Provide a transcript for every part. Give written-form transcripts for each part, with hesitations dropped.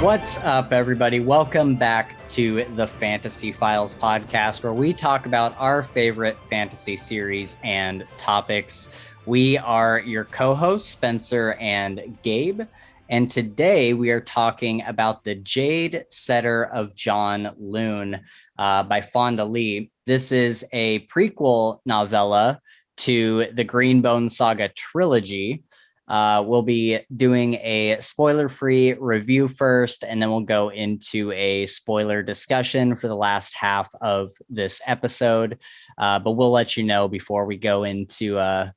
What's up, everybody? Welcome back to the Fantasy Files podcast, where we talk about our favorite fantasy series and topics. We are your co-hosts, Spencer and Gabe, and today we are talking about the Jade Setter of Janloon by Fonda Lee. This is a prequel novella to the Green Bone Saga trilogy. We'll be doing a spoiler-free review first, and then we'll go into a spoiler discussion for the last half of this episode. But we'll let you know before we go into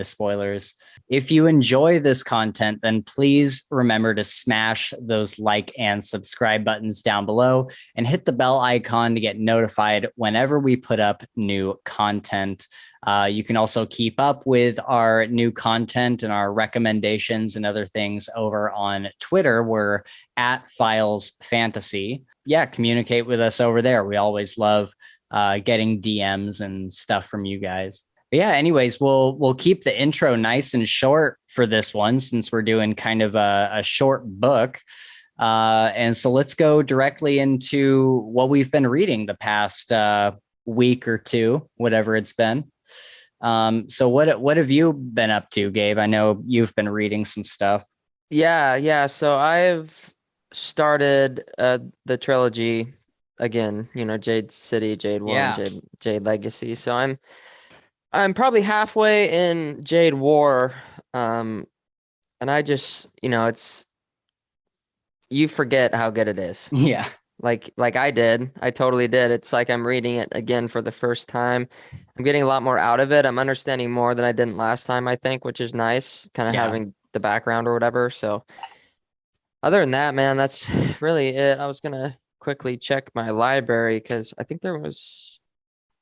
spoilers. If you enjoy this content, then please remember to smash those like and subscribe buttons down below and hit the bell icon to get notified whenever we put up new content. You can also keep up with our new content and our recommendations and other things over on Twitter. We're at Files Fantasy. Yeah, communicate with us over there. We always love getting DMs and stuff from you guys. But yeah, anyways, we'll keep the intro nice and short for this one since we're doing kind of a short book. And so let's go directly into what we've been reading the past week or two, whatever it's been. So what have you been up to, Gabe? I know you've been reading some stuff. Yeah. So I've started the trilogy again, Jade City, Jade War, and Jade Legacy. So I'm probably halfway in Jade War. And I just, you forget how good it is. Yeah. Like I did. I totally did. It's like I'm reading it again for the first time. I'm getting a lot more out of it. I'm understanding more than I didn't last time, I think, which is nice, kind of having the background or whatever. So other than that, man, that's really it. I was gonna quickly check my library because I think there was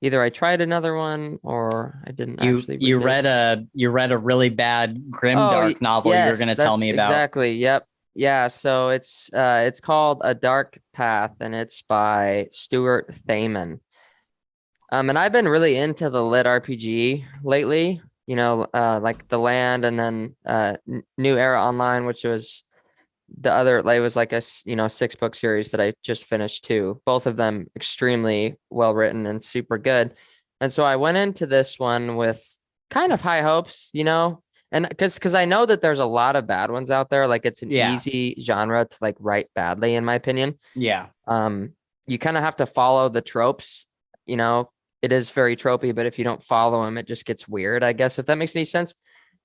either I tried another one or I didn't actually read it. You read a really bad grimdark novel you were going to tell me about. Exactly. Yep. Yeah, so it's called A Dark Path and it's by Stuart Thaman. And I've been really into the lit RPG lately, like The Land and then New Era Online, which was the other, like, it was like a 6-book series that I just finished too. Both of them extremely well written and super good. And so I went into this one with kind of high hopes, and because I know that there's a lot of bad ones out there. Like it's an easy genre to like write badly, in my opinion. Yeah. You kind of have to follow the tropes, it is very tropey, but if you don't follow them, it just gets weird, I guess, if that makes any sense.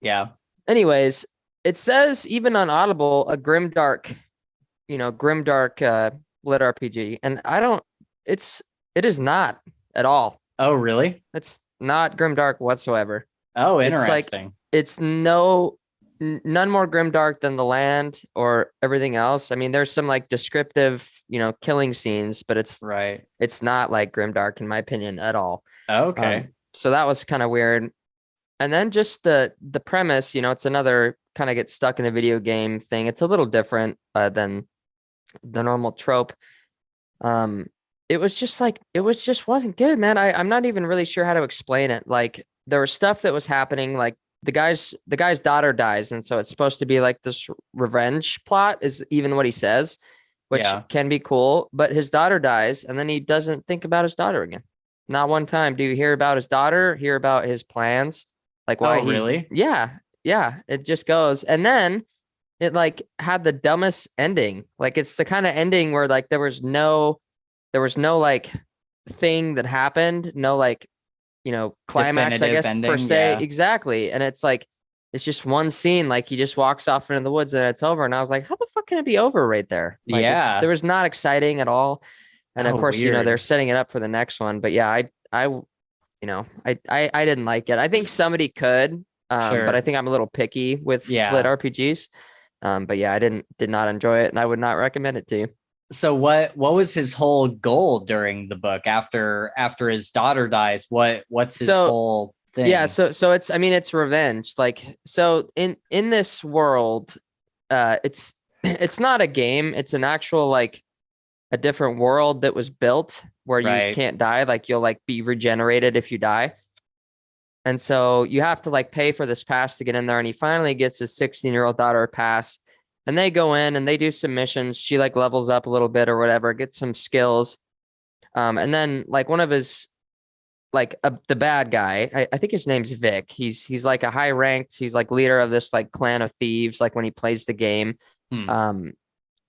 Yeah. Anyways, it says even on Audible, a grimdark lit RPG, and it is not at all. Oh, really? It's not grimdark whatsoever. Oh, interesting. It's none more grimdark than The Land or everything else. I mean, there's some like descriptive, killing scenes, but it's not like grimdark in my opinion at all. Okay. So that was kind of weird. And then just the premise, it's another kind of get stuck in a video game thing. It's a little different than the normal trope. It just wasn't good, man. I'm not even really sure how to explain it. Like there was stuff that was happening, like the guy's daughter dies, and so it's supposed to be like this revenge plot is even what he says, which can be cool, but his daughter dies and then he doesn't think about his daughter again. Not one time do you hear about his daughter, hear about his plans. Like why really? Yeah, it just goes. And then it like had the dumbest ending. Like it's the kind of ending where like there was no like thing that happened, no like, climax, definitive I guess, ending, per se. Exactly. And it's like it's just one scene, like he just walks off into the woods and it's over. And I was like, how the fuck can it be over right there? Like there was not exciting at all. And of course, weird. They're setting it up for the next one. But yeah, I didn't like it. I think somebody could, but I think I'm a little picky with lit RPGs. But yeah, I did not enjoy it, and I would not recommend it to you. So what was his whole goal during the book after his daughter dies? What's his whole thing? Yeah, so it's revenge. Like so in this world, it's not a game. It's an actual like a different world that was built where you can't die. Like you'll like be regenerated if you die. And so you have to like pay for this pass to get in there. And he finally gets his 16-year-old daughter a pass. And they go in and they do some missions. She like levels up a little bit or whatever, gets some skills. And then like one of his the bad guy, I think his name's Vic. He's like a high ranked, he's like leader of this like clan of thieves, like when he plays the game. Hmm.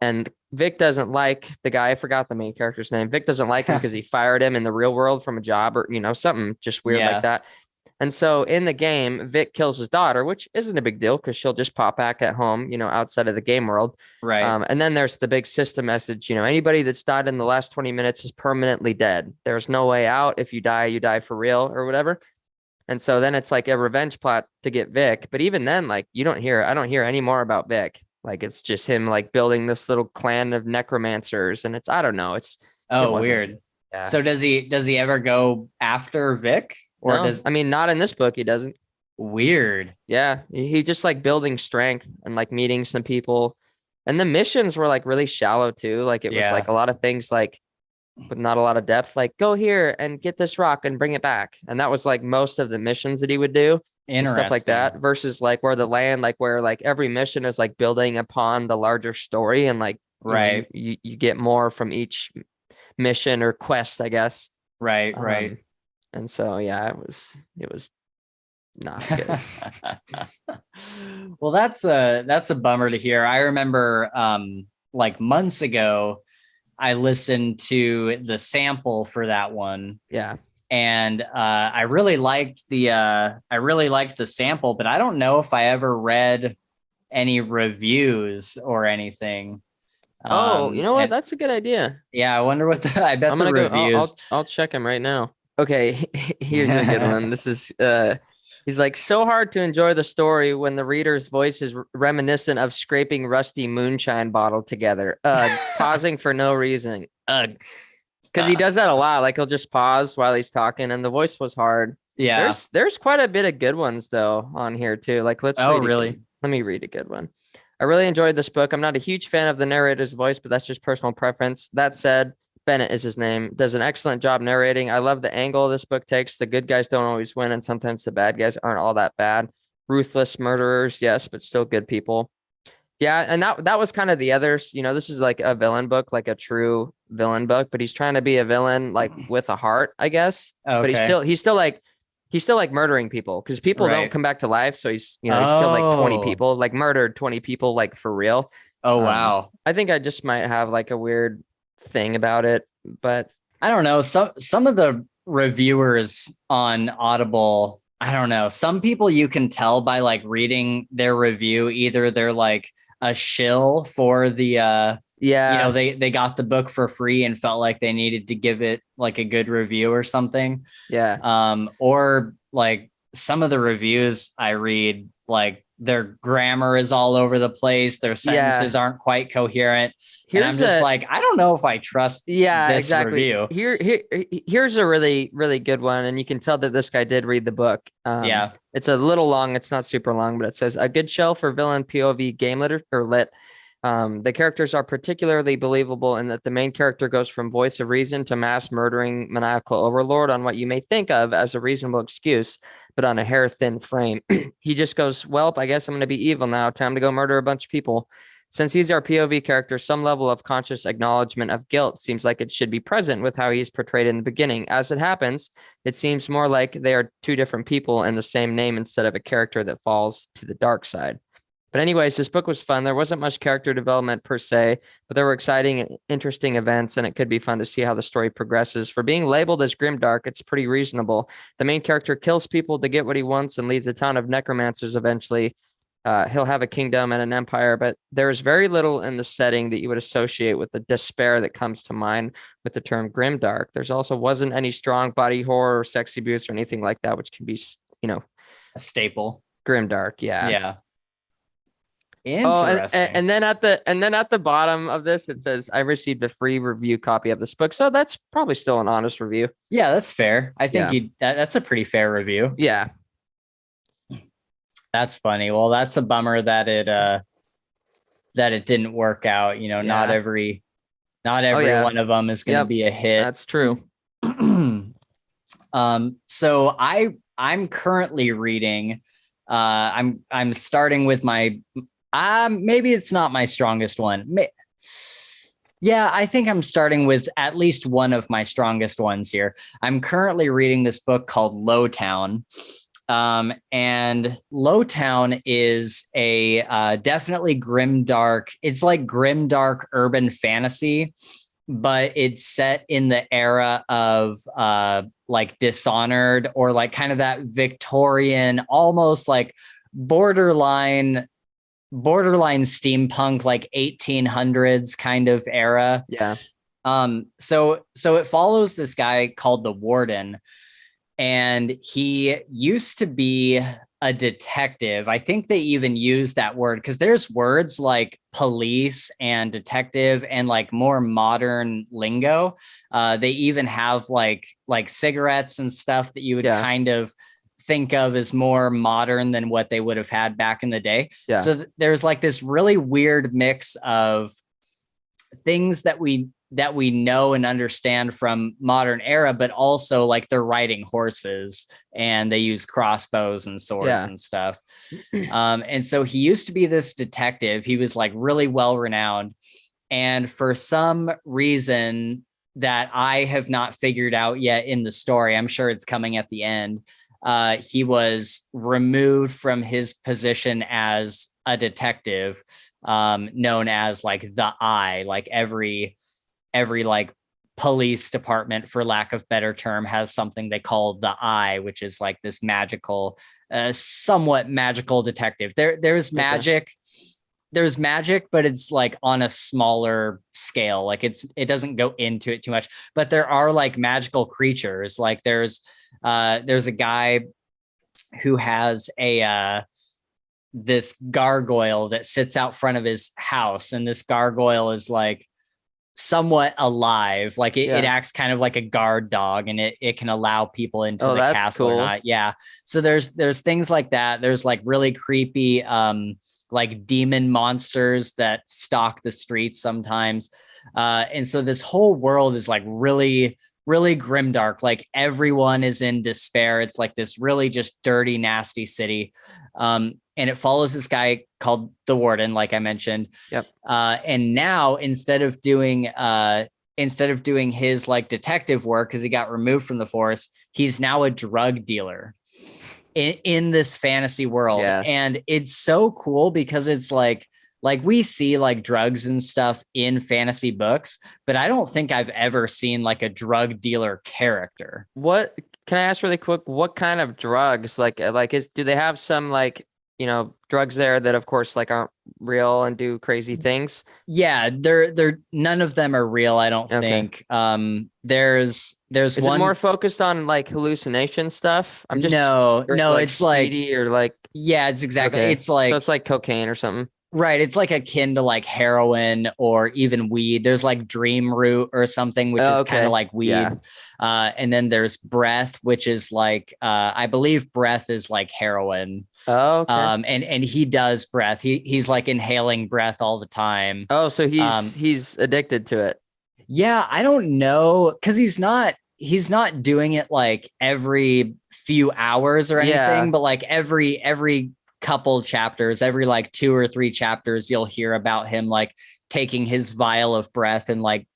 And Vic doesn't like the guy. I forgot the main character's name. Vic doesn't like him because he fired him in the real world from a job or, something just weird like Yeah. that. And so in the game, Vic kills his daughter, which isn't a big deal because she'll just pop back at home, outside of the game world. Right. And then there's the big system message, anybody that's died in the last 20 minutes is permanently dead. There's no way out. If you die for real or whatever. And so then it's like a revenge plot to get Vic. But even then, like I don't hear any more about Vic. Like it's just him like building this little clan of necromancers. And I don't know. It Oh, wasn't. weird. Yeah. So does he ever go after Vic? Or No, I mean, not in this book, he doesn't. Weird. Yeah, he's just like building strength and like meeting some people. And the missions were like really shallow too. Like it was like a lot of things like with not a lot of depth, like go here and get this rock and bring it back. And that was like most of the missions that he would do and stuff like that versus like where the land, like where like every mission is like building upon the larger story and like, right. You get more from each mission or quest, I guess. Right. And so, yeah, it was not good. Well, that's a bummer to hear. I remember like months ago, I listened to the sample for that one. Yeah. And I really liked the sample, but I don't know if I ever read any reviews or anything. Oh, you know what? That's a good idea. Yeah, I wonder what I bet the reviews. I'll check him right now. Okay, here's a good one. This is he's like so hard to enjoy the story when the reader's voice is reminiscent of scraping rusty moonshine bottle together. Pausing for no reason. Because he does that a lot. Like he'll just pause while he's talking, and the voice was hard. Yeah. There's quite a bit of good ones though on here too. Like let me read a good one. I really enjoyed this book. I'm not a huge fan of the narrator's voice, but that's just personal preference. That said, Bennett is his name, does an excellent job narrating. I love the angle this book takes. The good guys don't always win, and sometimes the bad guys aren't all that bad. Ruthless murderers, yes, but still good people. Yeah, and that was kind of the others. This is like a villain book, like a true villain book, but he's trying to be a villain like with a heart, I guess. Okay. But he's still like murdering people because people don't come back to life. So he's he's killed like 20 people, like murdered 20 people, like for real. Oh, wow. I think I just might have like a weird thing about it, but I don't know. Some of the reviewers on Audible, I don't know. Some people you can tell by like reading their review, either they're like a shill for the they got the book for free and felt like they needed to give it like a good review or something. Yeah. Or like some of the reviews I read, like their grammar is all over the place. Their sentences aren't quite coherent. And I'm just like, I don't know if I trust this review. Here's a really, really good one. And you can tell that this guy did read the book. It's a little long. It's not super long, but it says a good shell for villain POV game lit. The characters are particularly believable in that the main character goes from voice of reason to mass murdering maniacal overlord on what you may think of as a reasonable excuse, but on a hair-thin frame. He just goes, "Welp, I guess I'm going to be evil now. Time to go murder a bunch of people." Since he's our POV character, some level of conscious acknowledgement of guilt seems like it should be present with how he's portrayed in the beginning. As it happens, it seems more like they are two different people in the same name instead of a character that falls to the dark side. But anyways, this book was fun. There wasn't much character development per se, but there were exciting and interesting events, and it could be fun to see how the story progresses. For being labeled as grimdark, it's pretty reasonable. The main character kills people to get what he wants and leads a town of necromancers eventually. He'll have a kingdom and an empire, but there is very little in the setting that you would associate with the despair that comes to mind with the term grimdark. There's also wasn't any strong body horror or sex abuse or anything like that, which can be, a staple. Grimdark, yeah. Yeah. Interesting. Oh, and then at the bottom of this, it says, I received a free review copy of this book. So that's probably still an honest review. Yeah, that's fair. I think that's a pretty fair review. Yeah. That's funny. Well, that's a bummer that it didn't work out. Not every one of them is going to be a hit. That's true. So I'm currently reading. I'm starting with my Maybe it's not my strongest one. Yeah, I think I'm starting with at least one of my strongest ones here. I'm currently reading this book called Lowtown. And Lowtown is a definitely grimdark. It's like grimdark urban fantasy, but it's set in the era of like Dishonored, or like kind of that Victorian, almost like borderline steampunk, like 1800s kind of era. Yeah. So it follows this guy called the Warden, and he used to be a detective. I think they even use that word because there's words like police and detective and like more modern lingo. They even have like cigarettes and stuff that you would kind of think of as more modern than what they would have had back in the day. Yeah. So there's like this really weird mix of things that we know and understand from modern era, but also like they're riding horses and they use crossbows and swords and stuff. And so he used to be this detective. He was like really well renowned. And for some reason that I have not figured out yet in the story, I'm sure it's coming at the end, he was removed from his position as a detective, known as like the Eye. Like every like police department, for lack of better term, has something they call the Eye, which is like this magical, somewhat magical detective. There's magic. There's magic, but it's like on a smaller scale. Like it doesn't go into it too much, but there are like magical creatures. Like there's a guy who has this gargoyle that sits out front of his house, and this gargoyle is like somewhat alive. Like it acts kind of like a guard dog, and it can allow people into the castle or not. Yeah. So there's things like that. There's like really creepy like demon monsters that stalk the streets sometimes. And so this whole world is like really, really grimdark. Like everyone is in despair. It's like this really just dirty, nasty city. And it follows this guy called the Warden, like I mentioned. Yep. And now instead of doing his like detective work, because he got removed from the force, he's now a drug dealer in this fantasy world. And it's so cool because it's like we see like drugs and stuff in fantasy books, but I don't think I've ever seen like a drug dealer character. What can I ask really quick? What kind of drugs? Do they have some like, drugs there that of course like aren't real and do crazy things? Yeah, they're none of them are real, I don't think. There's Is one it more focused on like hallucination stuff? I'm just no, like it's like or like it's exactly it's like so it's like cocaine or something. Right. It's like akin to like heroin or even weed. There's like dream root or something, which is kind of like weed. Yeah. And then there's breath, which is like, I believe breath is like heroin. Oh, okay. And he does breath. He's like inhaling breath all the time. Oh, so he's addicted to it. Yeah, I don't know. 'Cause he's not doing it like every few hours or anything, but like every couple chapters, every like 2 or 3 chapters, you'll hear about him like taking his vial of breath and like,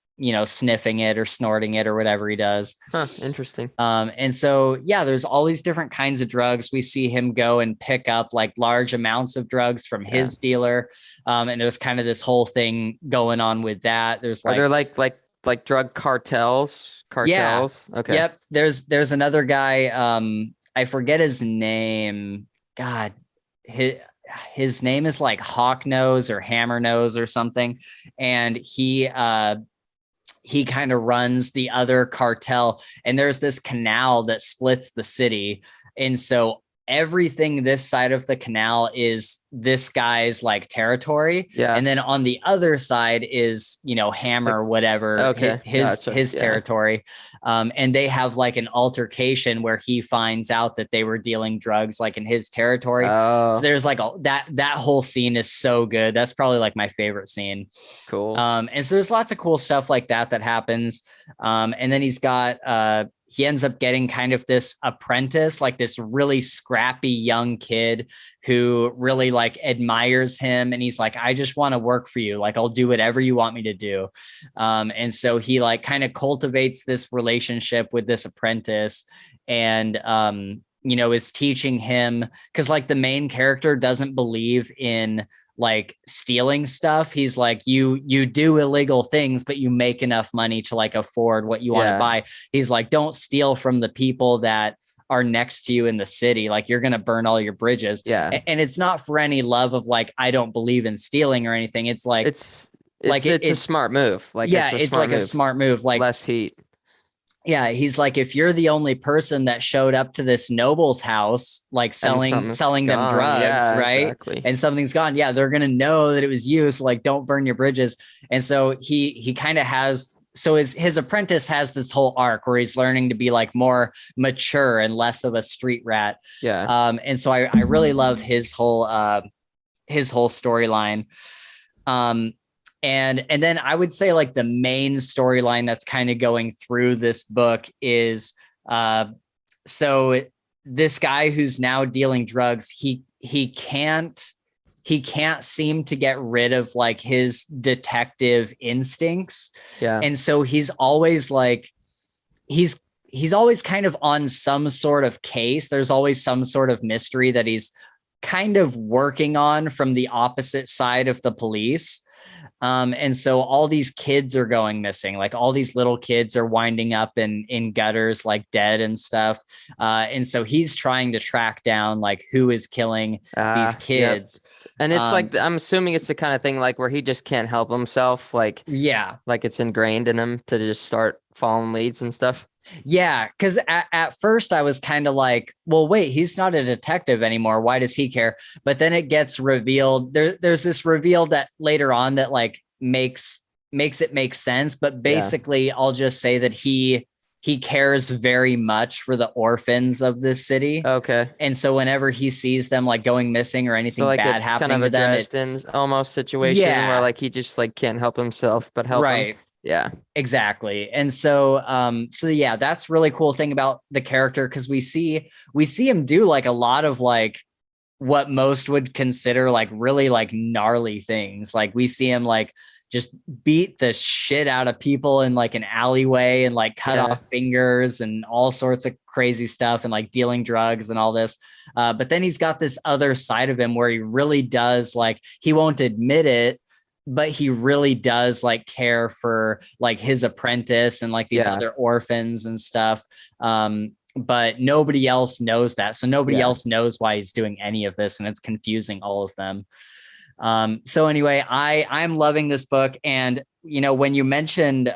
sniffing it or snorting it or whatever he does. Interesting. And so, there's all these different kinds of drugs. We see him go and pick up like large amounts of drugs from his dealer. And there's kind of this whole thing going on with that. There's like, are there like drug cartels? Yeah. Okay. Yep. There's another guy. I forget his name. God, his name is like Hawk Nose or Hammer Nose or something, and he kind of runs the other cartel, and there's this canal that splits the city, and so everything this side of the canal is this guy's like territory. Yeah. And then on the other side is, Hammer, whatever, his territory. And they have like an altercation where he finds out that they were dealing drugs like in his territory. So there's like that whole scene is so good. That's probably like my favorite scene. Cool. And so there's lots of cool stuff like that happens. And then he's got he ends up getting kind of this apprentice, like this really scrappy young kid who really like admires him. And he's like, I just want to work for you. Like, I'll do whatever you want me to do. And so he like kind of cultivates this relationship with this apprentice and, is teaching him, because like the main character doesn't believe in like stealing stuff. He's like, you do illegal things, but you make enough money to like afford what you want to buy. He's like, don't steal from the people that are next to you in the city. Like, you're going to burn all your bridges. Yeah. And it's not for any love of like, I don't believe in stealing or anything. It's like, it's a smart move. Like, it's like a smart move. Like, less heat. Yeah, he's like, if you're the only person that showed up to this noble's house, like selling them drugs, right? Exactly. And something's gone, yeah, they're gonna know that it was you. So like, don't burn your bridges. And so he kind of has, so his apprentice has this whole arc where he's learning to be like more mature and less of a street rat. Yeah. And so I really love his whole storyline. And then I would say like the main storyline that's kind of going through this book is so this guy who's now dealing drugs, he can't seem to get rid of like his detective instincts. Yeah. And so he's always like he's always kind of on some sort of case. There's always some sort of mystery that he's kind of working on from the opposite side of the police. And so all these kids are going missing, like all these little kids are winding up in gutters, like dead and stuff. And so he's trying to track down like who is killing these kids. Yep. And it's like, I'm assuming it's the kind of thing like where he just can't help himself. Like, like it's ingrained in him to just start following leads and stuff. Yeah, because at first I was kind of like, well, wait, he's not a detective anymore. Why does he care? But then it gets revealed. There's this reveal that later on that like makes it make sense. But basically, I'll just say that he cares very much for the orphans of this city. Okay. And so whenever he sees them like going missing or anything like bad happening kind of to them, Dresden's almost situation where like he just like can't help himself but help him. Yeah, exactly. And so, yeah, that's really cool thing about the character. Cause we see him do like a lot of like what most would consider like really like gnarly things. Like we see him like just beat the shit out of people in like an alleyway and like cut off fingers and all sorts of crazy stuff and like dealing drugs and all this. But then he's got this other side of him where he really does like, he won't admit it, but he really does like care for like his apprentice and like these other orphans and stuff. But nobody else knows that. So nobody else knows why he's doing any of this. And it's confusing all of them. So anyway, I'm loving this book. And, when you mentioned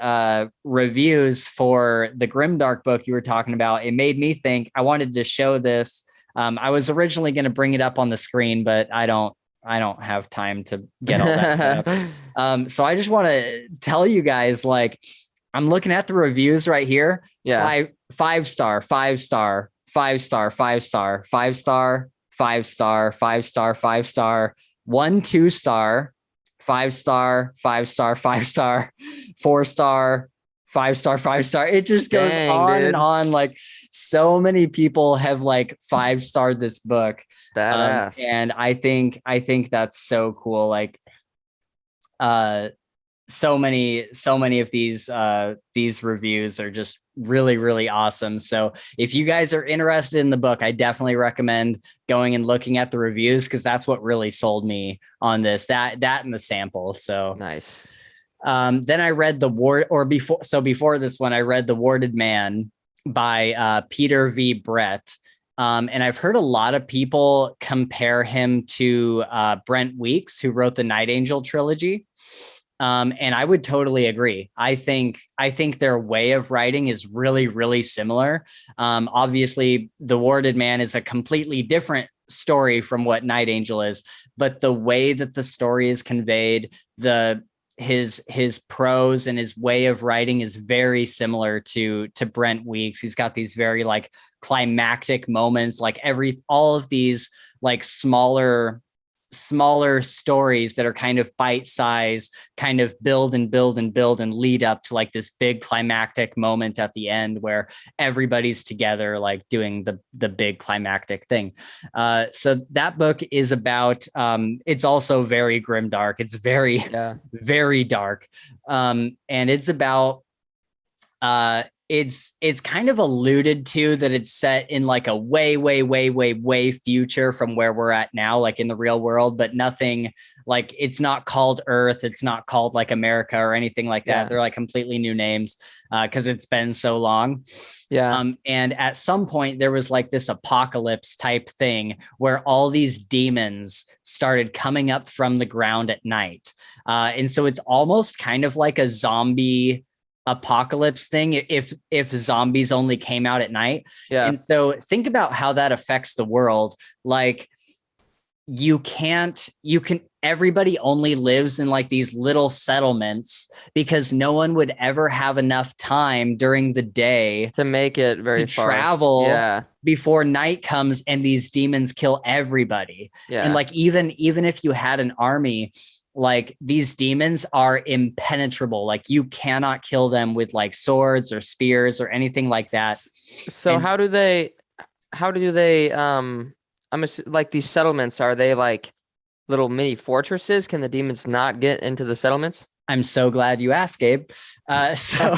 reviews for the Grimdark book you were talking about, it made me think I wanted to show this. I was originally going to bring it up on the screen, but I don't have time to get all that stuff. So I just want to tell you guys, like, I'm looking at the reviews right here. Yeah. 5-star, 5-star, 5-star, 5-star, 5-star, 5-star, 5-star, 5-star, 1 2-star, 5-star, 5-star, 5-star, 4-star, 5-star, 5-star. It just goes on and on. Like, so many people have like 5-starred this book. Badass. And I think that's so cool. Like, so many of these reviews are just really, really awesome. So if you guys are interested in the book, I definitely recommend going and looking at the reviews, because that's what really sold me on this, that and the sample. So nice. Then I read before this one, I read The Warded Man by Peter V. Brett. And I've heard a lot of people compare him to Brent Weeks, who wrote the Night Angel trilogy. And I would totally agree. I think their way of writing is really, really similar. Obviously, The Warded Man is a completely different story from what Night Angel is, but the way that the story is conveyed, his prose and his way of writing is very similar to Brent Weeks. He's got these very like climactic moments, like all of these like smaller smaller stories that are kind of bite size, kind of build and build and build and lead up to like this big climactic moment at the end where everybody's together, like doing the big climactic thing. So that book is about, it's also very grimdark. It's very, very dark. And it's about, it's kind of alluded to that it's set in like a way future from where we're at now, like in the real world, but nothing like, it's not called Earth. It's not called like America or anything like that. They're like completely new names because it's been so long. And at some point there was like this apocalypse type thing where all these demons started coming up from the ground at night. And so it's almost kind of like a zombie apocalypse thing if zombies only came out at night. And so think about how that affects the world. Like everybody only lives in like these little settlements because no one would ever have enough time during the day to make it very to far. travel before night comes and these demons kill everybody. And like even if you had an army, like these demons are impenetrable. Like you cannot kill them with like swords or spears or anything like that. So how do they like these settlements, are they like little mini fortresses? Can the demons not get into the settlements? I'm so glad you asked, Gabe. So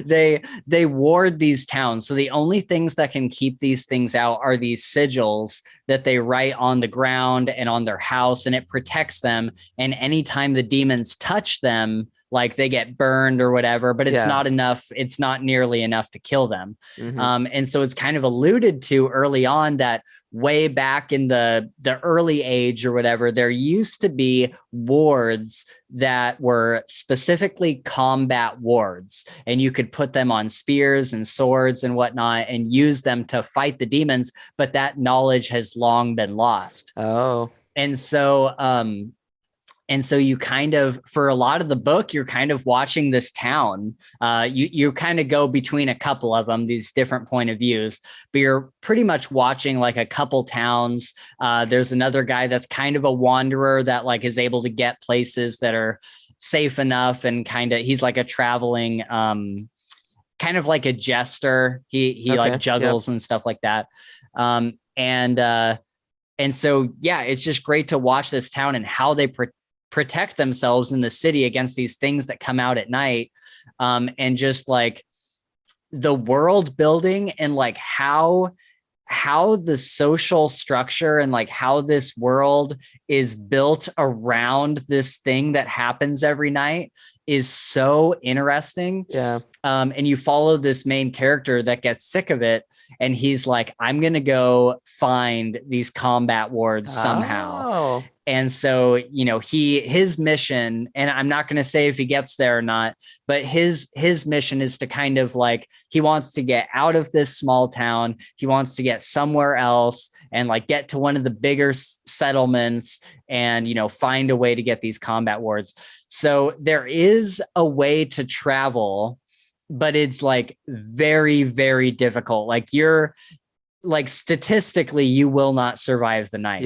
they ward these towns. So the only things that can keep these things out are these sigils that they write on the ground and on their house, and it protects them. And anytime the demons touch them, like they get burned or whatever, but it's not enough. It's not nearly enough to kill them. And so it's kind of alluded to early on that way back in the early age or whatever, there used to be wards that were specifically combat wards, and you could put them on spears and swords and whatnot and use them to fight the demons. But that knowledge has long been lost. And so you kind of, for a lot of the book, you're kind of watching this town. You kind of go between a couple of them, these different point of views, but you're pretty much watching like a couple towns. There's another guy that's kind of a wanderer that like is able to get places that are safe enough, and kind of, he's like a traveling, kind of like a jester. He like juggles and stuff like that. And so, yeah, it's just great to watch this town and how they protect themselves in the city against these things that come out at night. And just like the world building and like how the social structure and like how this world is built around this thing that happens every night is so interesting. And you follow this main character that gets sick of it, and he's like, I'm going to go find these combat wards somehow. And so, you know, his mission, and I'm not going to say if he gets there or not, but his mission is to kind of like, he wants to get out of this small town. He wants to get somewhere else and like get to one of the bigger settlements and, you know, find a way to get these combat wards. So there is a way to travel, but it's like very, very difficult. Like you're like statistically, you will not survive the night.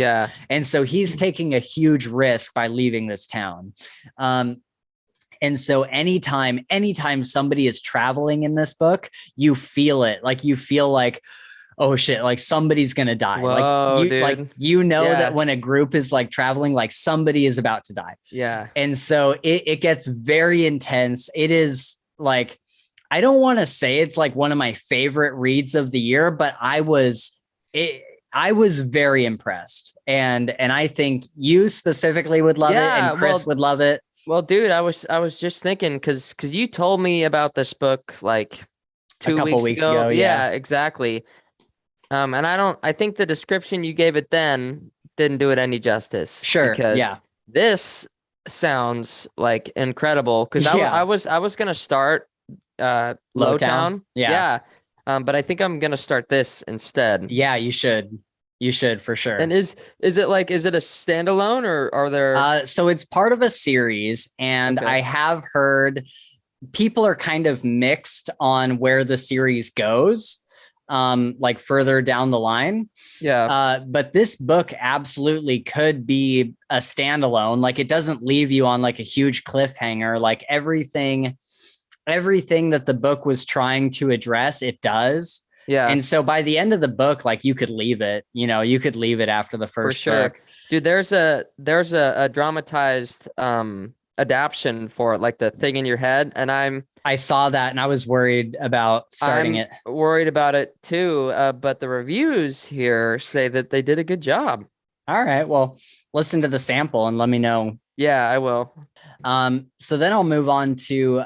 And so he's taking a huge risk by leaving this town. And so anytime somebody is traveling in this book, you feel it. Like you feel like, oh shit, like somebody's going to die. Whoa, you know that when a group is like traveling, like somebody is about to die. And so it gets very intense. It is like, I don't want to say it's like one of my favorite reads of the year, but I was very impressed. And I think you specifically would love it, and Chris would love it. Well, dude, I was just thinking, cause you told me about this book like a couple weeks ago. Yeah, exactly. And I think the description you gave it then didn't do it any justice. Because this sounds like incredible. Cause I was going to start Lowtown. But I think I'm gonna start this instead. You should for sure. And is it a standalone, or are there so it's part of a series, and I have heard people are kind of mixed on where the series goes. like further down the line. Yeah. But this book absolutely could be a standalone. Like it doesn't leave you on like a huge cliffhanger. Like everything that the book was trying to address, it does. Yeah. And so by the end of the book, like you could leave it, you could leave it after the For first sure. book. Dude, there's a dramatized adaptation for it, like the thing in your head, and I saw that and I was worried about starting I'm it. worried about it too, but the reviews here say that they did a good job. All right. Well, listen to the sample and let me know. Yeah, I will. So then I'll move on to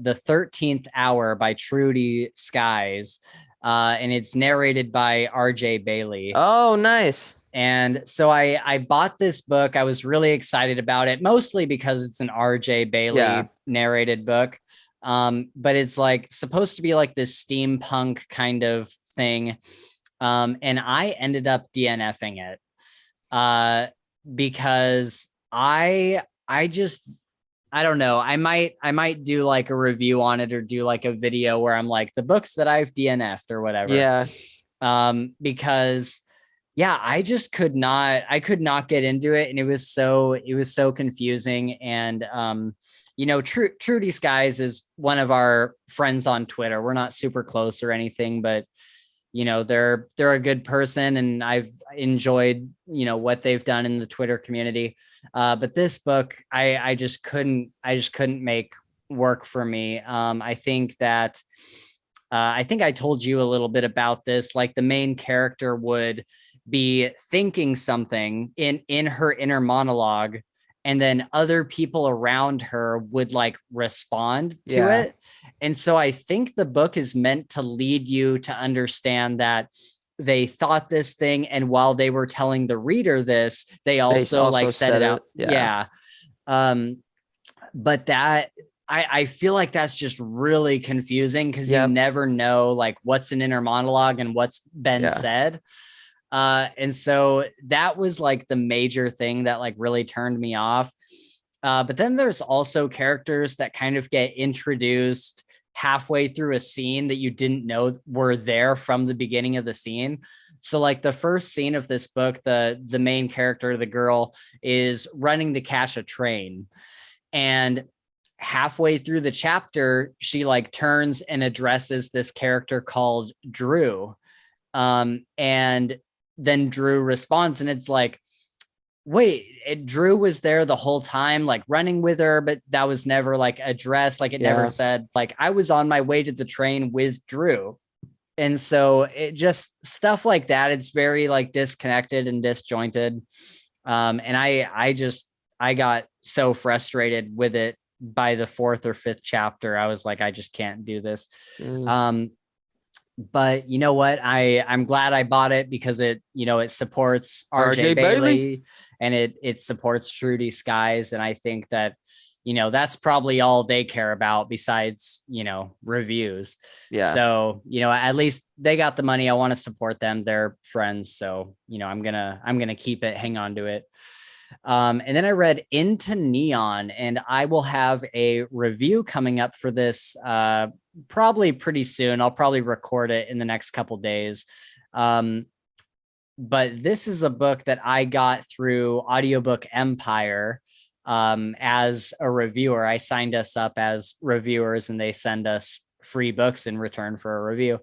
the 13th Hour by Trudy Skies. And it's narrated by R.J. Bailey. Oh, nice. And so I bought this book. I was really excited about it, mostly because it's an R.J. Bailey narrated book. But it's like supposed to be like this steampunk kind of thing. And I ended up DNFing it because I don't know. I might do like a review on it or do like a video where I'm like the books that I've DNF'd or whatever. Yeah. Because yeah, I could not get into it. And it was so confusing. And, Trudy Skies is one of our friends on Twitter. We're not super close or anything, but they're a good person and I've enjoyed, what they've done in the Twitter community. But this book, I just couldn't make work for me. I think I told you a little bit about this. Like the main character would be thinking something in her inner monologue, and then other people around her would like respond to it. And so I think the book is meant to lead you to understand that they thought this thing, and while they were telling the reader this, they also like said it out. Yeah. But that I feel like that's just really confusing because you never know like what's an inner monologue and what's been said. And so that was like the major thing that like really turned me off. But then there's also characters that kind of get introduced halfway through a scene that you didn't know were there from the beginning of the scene. So like the first scene of this book, the main character, the girl, is running to catch a train. And halfway through the chapter, she like turns and addresses this character called Drew. And then Drew responds, and it's like, wait, Drew was there the whole time, like running with her, but that was never like addressed. Like it never said, like, I was on my way to the train with Drew. And so it just stuff like that. It's very like disconnected and disjointed. And I got so frustrated with it by the fourth or fifth chapter. I was like, I just can't do this. But you know what? I'm glad I bought it because it supports RJ Bailey and it supports Trudy Skies. And I think that, that's probably all they care about besides, reviews. Yeah. So, at least they got the money. I want to support them. They're friends. So, I'm going to keep it, hang on to it. And then I read Into Neon, and I will have a review coming up for this probably pretty soon. I'll probably record it in the next couple days. But this is a book that I got through Audiobook Empire as a reviewer. I signed us up as reviewers, and they send us free books in return for a review.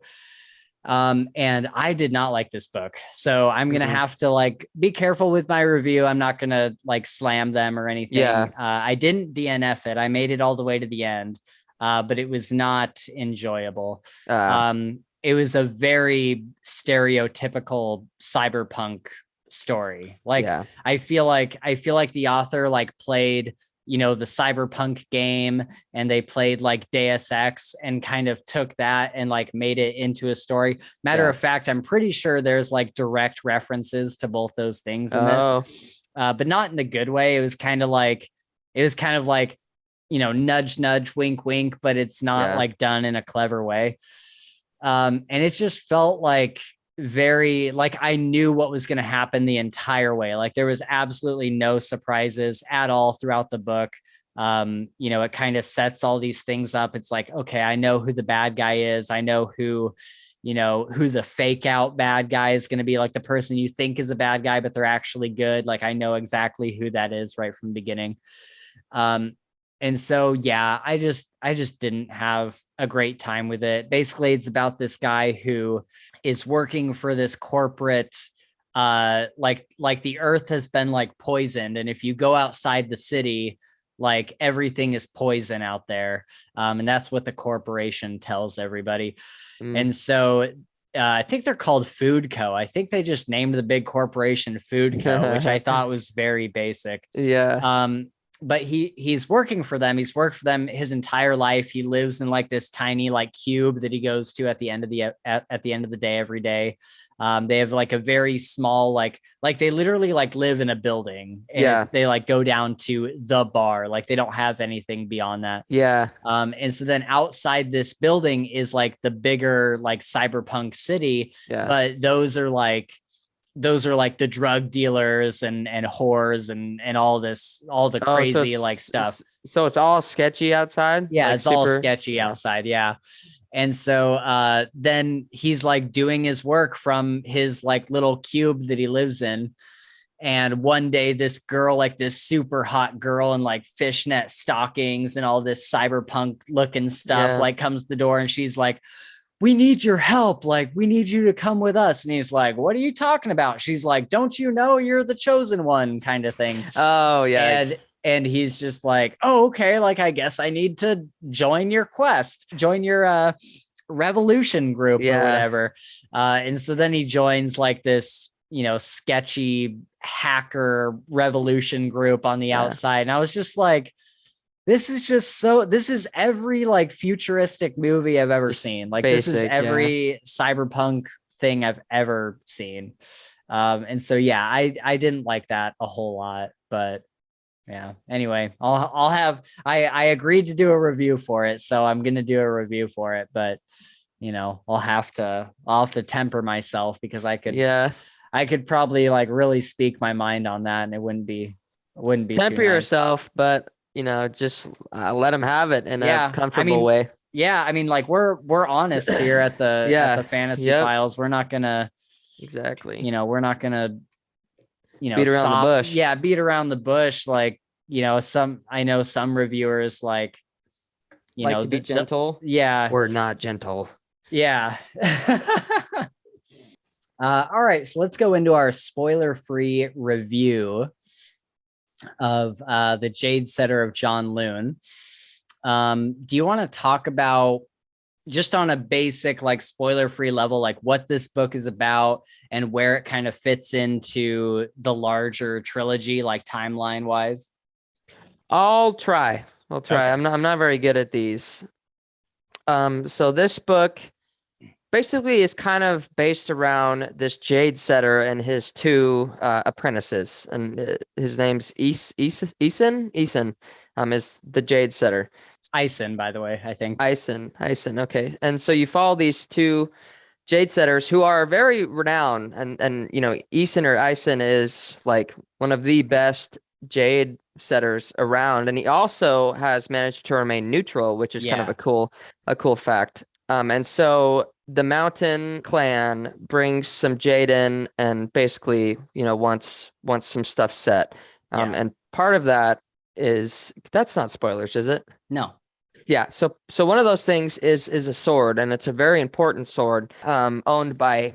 And I did not like this book. So I'm going to have to like be careful with my review. I'm not going to like slam them or anything. I didn't DNF it. I made it all the way to the end. But it was not enjoyable. It was a very stereotypical cyberpunk story. Like I feel like the author like played the cyberpunk game, and they played like Deus Ex and kind of took that and like made it into a story. Matter of fact, I'm pretty sure there's like direct references to both those things in this, but not in a good way. It was kind of like nudge, nudge, wink, wink, but it's not like done in a clever way. And it just felt like very like I knew what was going to happen the entire way. Like there was absolutely no surprises at all throughout the book. It kind of sets all these things up. It's like, okay, I know who the bad guy is. I know who, who the fake out bad guy is going to be, like the person you think is a bad guy, but they're actually good. Like I know exactly who that is right from the beginning. And so, yeah, I just didn't have a great time with it. Basically, it's about this guy who is working for this corporate, like the earth has been like poisoned. And if you go outside the city, like everything is poison out there. And that's what the corporation tells everybody. And so I think they're called Food Co. I think they just named the big corporation Food Co., which I thought was very basic. Yeah. But he's working for them. He's worked for them his entire life. He lives in like this tiny like cube that he goes to at the end of the day every day. They have like a very small like they literally like live in a building, and they like go down to the bar. Like they don't have anything beyond that. Yeah. And so then outside this building is like the bigger like cyberpunk city. Yeah. But those are like the drug dealers and whores and all the crazy like stuff. So it's all sketchy outside? Yeah, like it's all sketchy outside. Yeah. And so then he's like doing his work from his like little cube that he lives in. And one day this girl, like this super hot girl in like fishnet stockings and all this cyberpunk looking stuff, like comes to the door, and she's like, "We need your help. Like, we need you to come with us." And he's like, "What are you talking about?" She's like, "Don't you know you're the chosen one?" kind of thing. Oh, yeah. And he's just like, "Oh, okay. Like, I guess I need to join your quest, join your revolution group or whatever." And so then he joins like this, sketchy hacker revolution group on the outside. And I was just like, this is every like futuristic movie I've ever seen. Like this is every cyberpunk thing I've ever seen. And so, yeah, I didn't like that a whole lot, but yeah, anyway, I agreed to do a review for it. So I'm going to do a review for it, but I'll have to temper myself, because I could probably like really speak my mind on that, and it wouldn't be temper yourself, but just let them have it in a comfortable way. Yeah, I mean, like we're honest here at the Fantasy Files. We're not gonna we're not gonna beat around the bush. Yeah, beat around the bush. Like I know some reviewers like to be gentle. We're not gentle. Yeah. All right, so let's go into our spoiler-free review of the Jade Setter of Janloon. Do you want to talk about, just on a basic like spoiler-free level, like what this book is about and where it kind of fits into the larger trilogy, like timeline wise? I'll try. Okay. I'm not very good at these. So this book basically is kind of based around this Jade Setter and his two apprentices, and his name's Eason is the Jade Setter. Eisen, by the way, I think. Eisen, okay. And so you follow these two Jade Setters who are very renowned, and Eason is like one of the best Jade Setters around, and he also has managed to remain neutral, which is kind of a cool fact. And so the Mountain Clan brings some Jade in, and basically, wants some stuff set. And part of that that's not spoilers, is it? No. Yeah. So one of those things is a sword, and it's a very important sword, owned by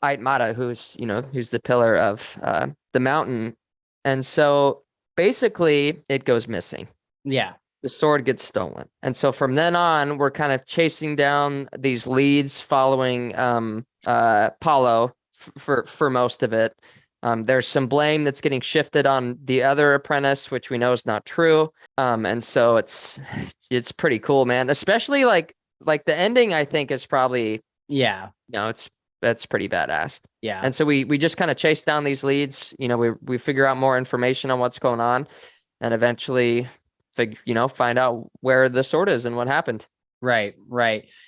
Aitmata, who's the pillar of the mountain. And so basically it goes missing. Yeah. The sword gets stolen. And so from then on, we're kind of chasing down these leads, following Paulo for most of it. There's some blame that's getting shifted on the other apprentice, which we know is not true. And so it's pretty cool, man. Especially like the ending, I think, is probably that's pretty badass. Yeah. And so we just kind of chase down these leads. We figure out more information on what's going on, and eventually find out where the sword is and what happened. Right.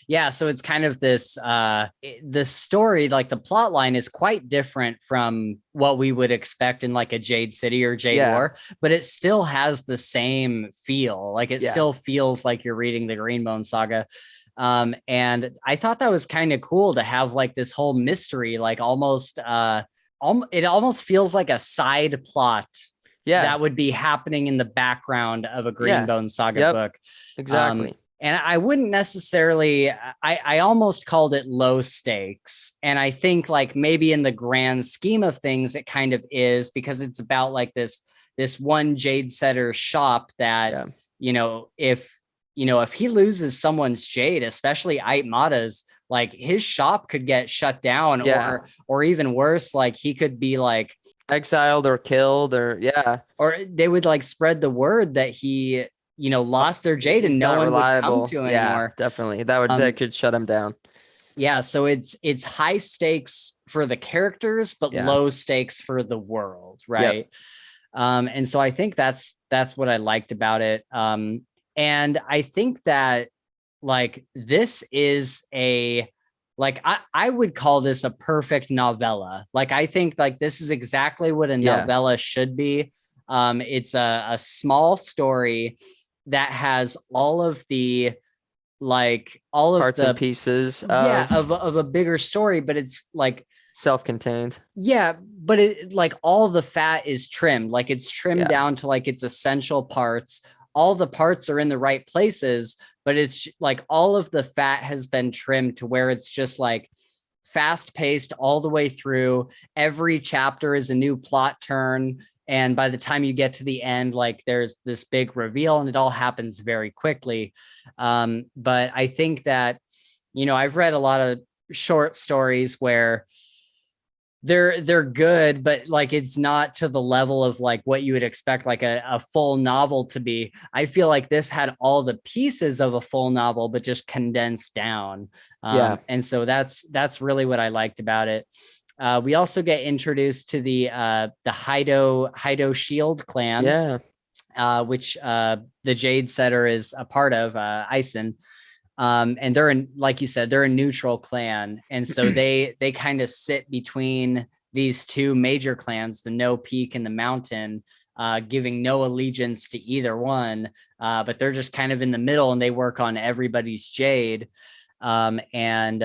Yeah. So it's kind of this, the story, like the plot line is quite different from what we would expect in like a Jade City or Jade War, but it still has the same feel. Like it still feels like you're reading the Green Bone Saga. And I thought that was kind of cool to have like this whole mystery, like almost it almost feels like a side plot Yeah. that would be happening in the background of a Green Yeah. Bone Saga Yep. book. Exactly. And I wouldn't necessarily, I almost called it low stakes. And I think like maybe in the grand scheme of things, it kind of is, because it's about like this one Jade setter shop that, Yeah. if he loses someone's Jade, especially Aitmata's, like his shop could get shut down, Yeah. or even worse, like he could be like Exiled or killed, or yeah. or they would like spread the word that he, lost their Jade and He's no not one would come reliable. to him Yeah, anymore. definitely. That could shut him down. Yeah, so it's high stakes for the characters, but Yeah. low stakes for the world, Yep. right? And so I think that's what I liked about it. And I think that like this is a like I would call this a perfect novella. Like I think like this is exactly what a Yeah. novella should be. It's a small story that has all of the like all of Parts and the pieces yeah of of a bigger story, but it's like self-contained. yeah, but it like all the fat is trimmed, like it's trimmed Yeah. down to like its essential parts. All the parts are in the right places, but it's like all of the fat has been trimmed to where it's just like fast paced all the way through. Every chapter is a new plot turn. And by the time you get to the end, like there's this big reveal and it all happens very quickly. But I think that, I've read a lot of short stories where they're good, but like it's not to the level of like what you would expect like a full novel to be. I feel like this had all the pieces of a full novel but just condensed down. Yeah. And so that's really what I liked about it. We also get introduced to the Hydo Shield clan, which the Jade setter is a part of, Ison. And they're in, like you said, they're a neutral clan, and so they kind of sit between these two major clans, the No Peak and the Mountain, giving no allegiance to either one, but they're just kind of in the middle, and they work on everybody's Jade. And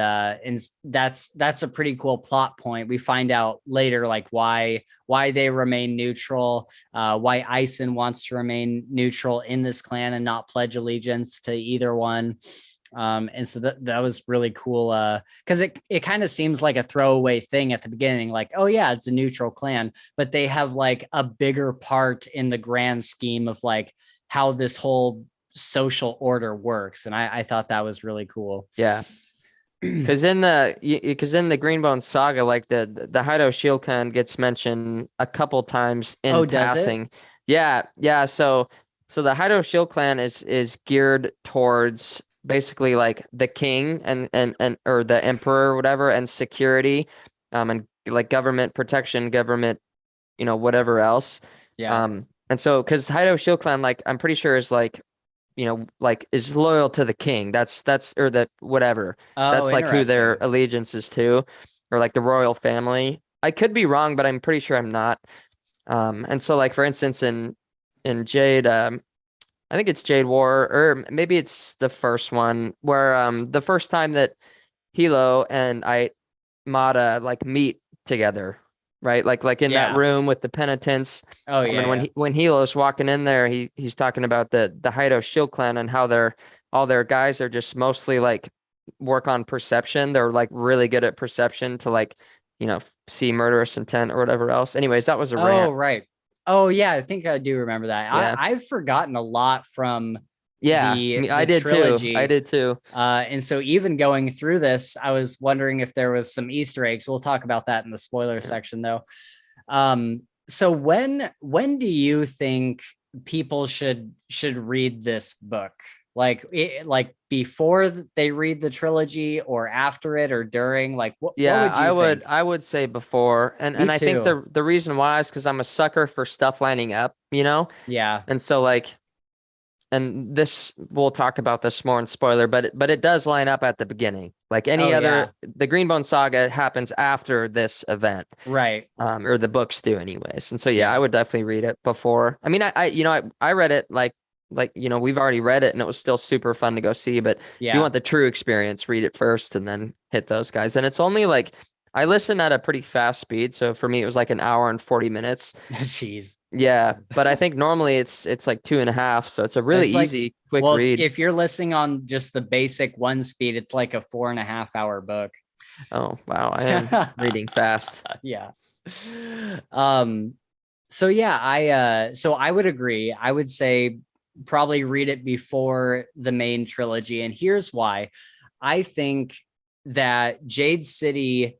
that's a pretty cool plot point. We find out later like why they remain neutral, why Ison wants to remain neutral in this clan and not pledge allegiance to either one. And so that was really cool, because it kind of seems like a throwaway thing at the beginning, like, oh yeah, it's a neutral clan, but they have like a bigger part in the grand scheme of like how this whole social order works. And I thought that was really cool. Yeah. Because in the Green Bone Saga, like the Hydo Shield clan gets mentioned a couple times in passing. Yeah. So the Hydo Shield clan is geared towards basically like the king and or the emperor or whatever, and security, and like government protection, government, whatever else. And so because Hydo Shield clan, like I'm pretty sure is like, like is loyal to the king. That's or the whatever. That's like who their allegiance is to, or like the royal family. I could be wrong, but I'm pretty sure I'm not. And so like for instance in Jade, I think it's Jade War, or maybe it's the first one where the first time that Hilo and Mata like meet together, right? Like in that room with the penitents. And when Hilo's walking in there, he's talking about the Hydo Shield clan and how all their guys are just mostly like work on perception. They're like really good at perception to like, see murderous intent or whatever else. Anyways, that was a rant. Oh, right. Oh yeah, I think I do remember that. Yeah. I've forgotten a lot from I did trilogy. too. I did too. And so even going through this, I was wondering if there was some Easter eggs. We'll talk about that in the spoiler section though. So when do you think people should read this book? Like before they read the trilogy, or after it, or during? Like what would you think? I would say before. And Me I think too. the reason why is because I'm a sucker for stuff lining up, Yeah. And so like, and this, we'll talk about this more in spoiler, but it does line up at the beginning. Like any other, the Green Bone Saga happens after this event, right? Or the books do anyways. And so I would definitely read it before. I mean, I read it like like, we've already read it and it was still super fun to go see. But if you Yeah. want the true experience, read it first and then hit those guys. And it's only like, I listen at a pretty fast speed. So for me, it was like an hour and 40 minutes. Jeez. Yeah. But I think normally it's like 2.5. So it's a really It's like, easy, quick well, read. if you're listening on just the basic one speed, it's like a 4.5 hour book. Oh, wow. I am reading fast. Yeah. Um, so yeah, so I would agree. I would say probably read it before the main trilogy. And here's why. I think that Jade City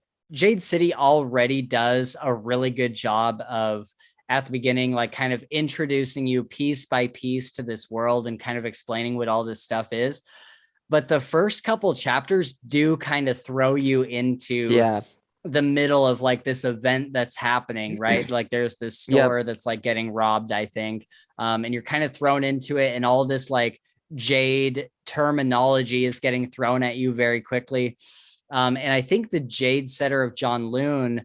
already does a really good job of at the beginning, like kind of introducing you piece by piece to this world and kind of explaining what all this stuff is. But the first couple chapters do kind of throw you into Yeah. the middle of like this event that's happening, right? Like there's this Yep. store that's like getting robbed, I think. And you're kind of thrown into it, and all this like Jade terminology is getting thrown at you very quickly. And I think the Jade setter of Janloon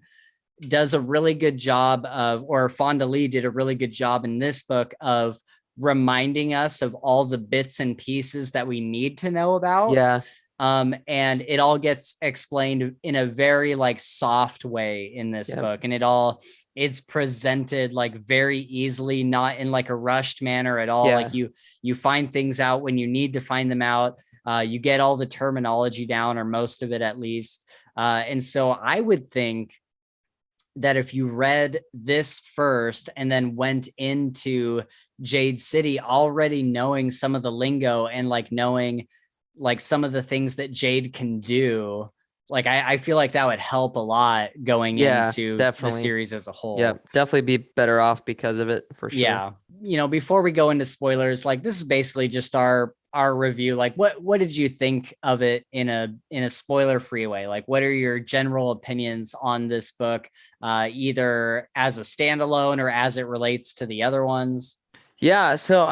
does a really good job of, or Fonda Lee did a really good job in this book of reminding us of all the bits and pieces that we need to know about. Yeah. And it all gets explained in a very like soft way in this Yep. book, and it's presented like very easily, not in like a rushed manner at all. Yeah. Like you find things out when you need to find them out. You get all the terminology down, or most of it at least. And so I would think that if you read this first and then went into Jade City already knowing some of the lingo and like knowing like some of the things that Jade can do, like I feel like that would help a lot going Yeah, into the definitely. series as a whole. Yeah, definitely be better off because of it for sure. Yeah. Before we go into spoilers, like this is basically just our review. Like what did you think of it in a spoiler free way? Like what are your general opinions on this book, either as a standalone or as it relates to the other ones? Yeah, so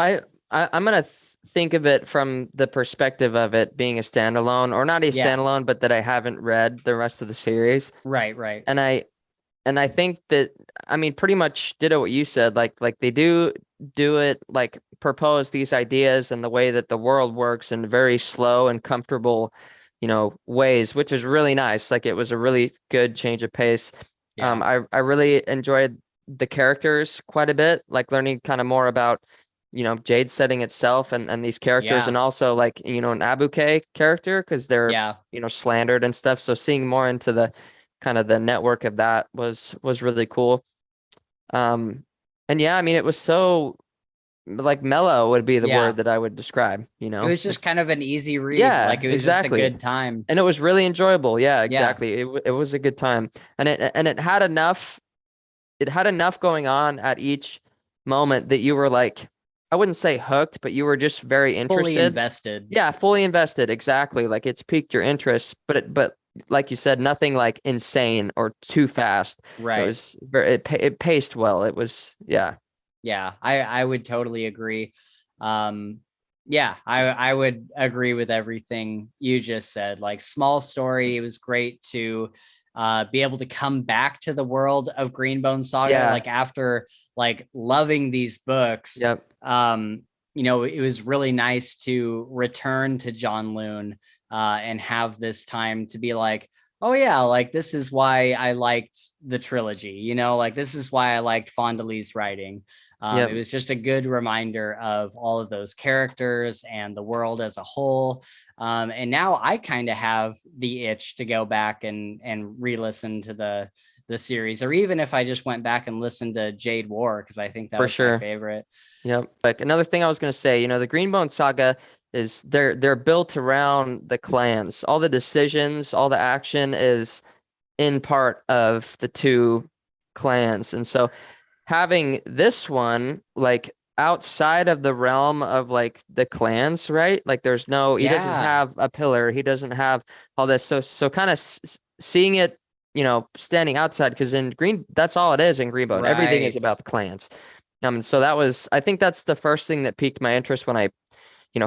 I'm gonna think of it from the perspective of it being a standalone, or not a Yeah. standalone, but that I haven't read the rest of the series. Right. And I think that, I mean, pretty much ditto what you said. Like they do it, like propose these ideas and the way that the world works in very slow and comfortable, ways, which is really nice. Like it was a really good change of pace. Yeah. I really enjoyed the characters quite a bit, like learning kind of more about, Jade setting itself and these characters, Yeah. and also like, an Abuke character, because they're, Yeah. slandered and stuff. So seeing more into the kind of the network of that was really cool. And yeah, I mean, it was so like mellow would be the Yeah. word that I would describe, It was just It's kind of an easy read. yeah, Like it was just a exactly. good time. And it was really enjoyable. Yeah, Yeah. exactly. It was a good time. And it had enough going on at each moment that you were like, I wouldn't say hooked, but you were just very Fully interested. invested. Yeah, fully invested. Exactly. Like it's piqued your interest, but like you said, nothing like insane or too fast. It Right. was it paced well. It was, yeah. Yeah, I would totally agree. Yeah, I would agree with everything you just said. Like small story, it was great to be able to come back to the world of Green Bone Saga, Yeah. like after like loving these books. Yep. It was really nice to return to Janloon and have this time to be like, oh yeah, like this is why I liked the trilogy, like this is why I liked Fonda Lee's writing. It Yep. was just a good reminder of all of those characters and the world as a whole. And now I kind of have the itch to go back and re-listen to the series, or even if I just went back and listened to Jade War, because I think that For was my sure. favorite. Yep. Like another thing I was gonna say, the Green Bone Saga is they're built around the clans. All the decisions, all the action is in part of the two clans. And so having this one like outside of the realm of like the clans, right? Like he doesn't Yeah. have a pillar, he doesn't have all this. So kind of seeing it, standing outside, because that's all it is in Greenbone. Everything is Right. about the clans. So I think that's the first thing that piqued my interest when I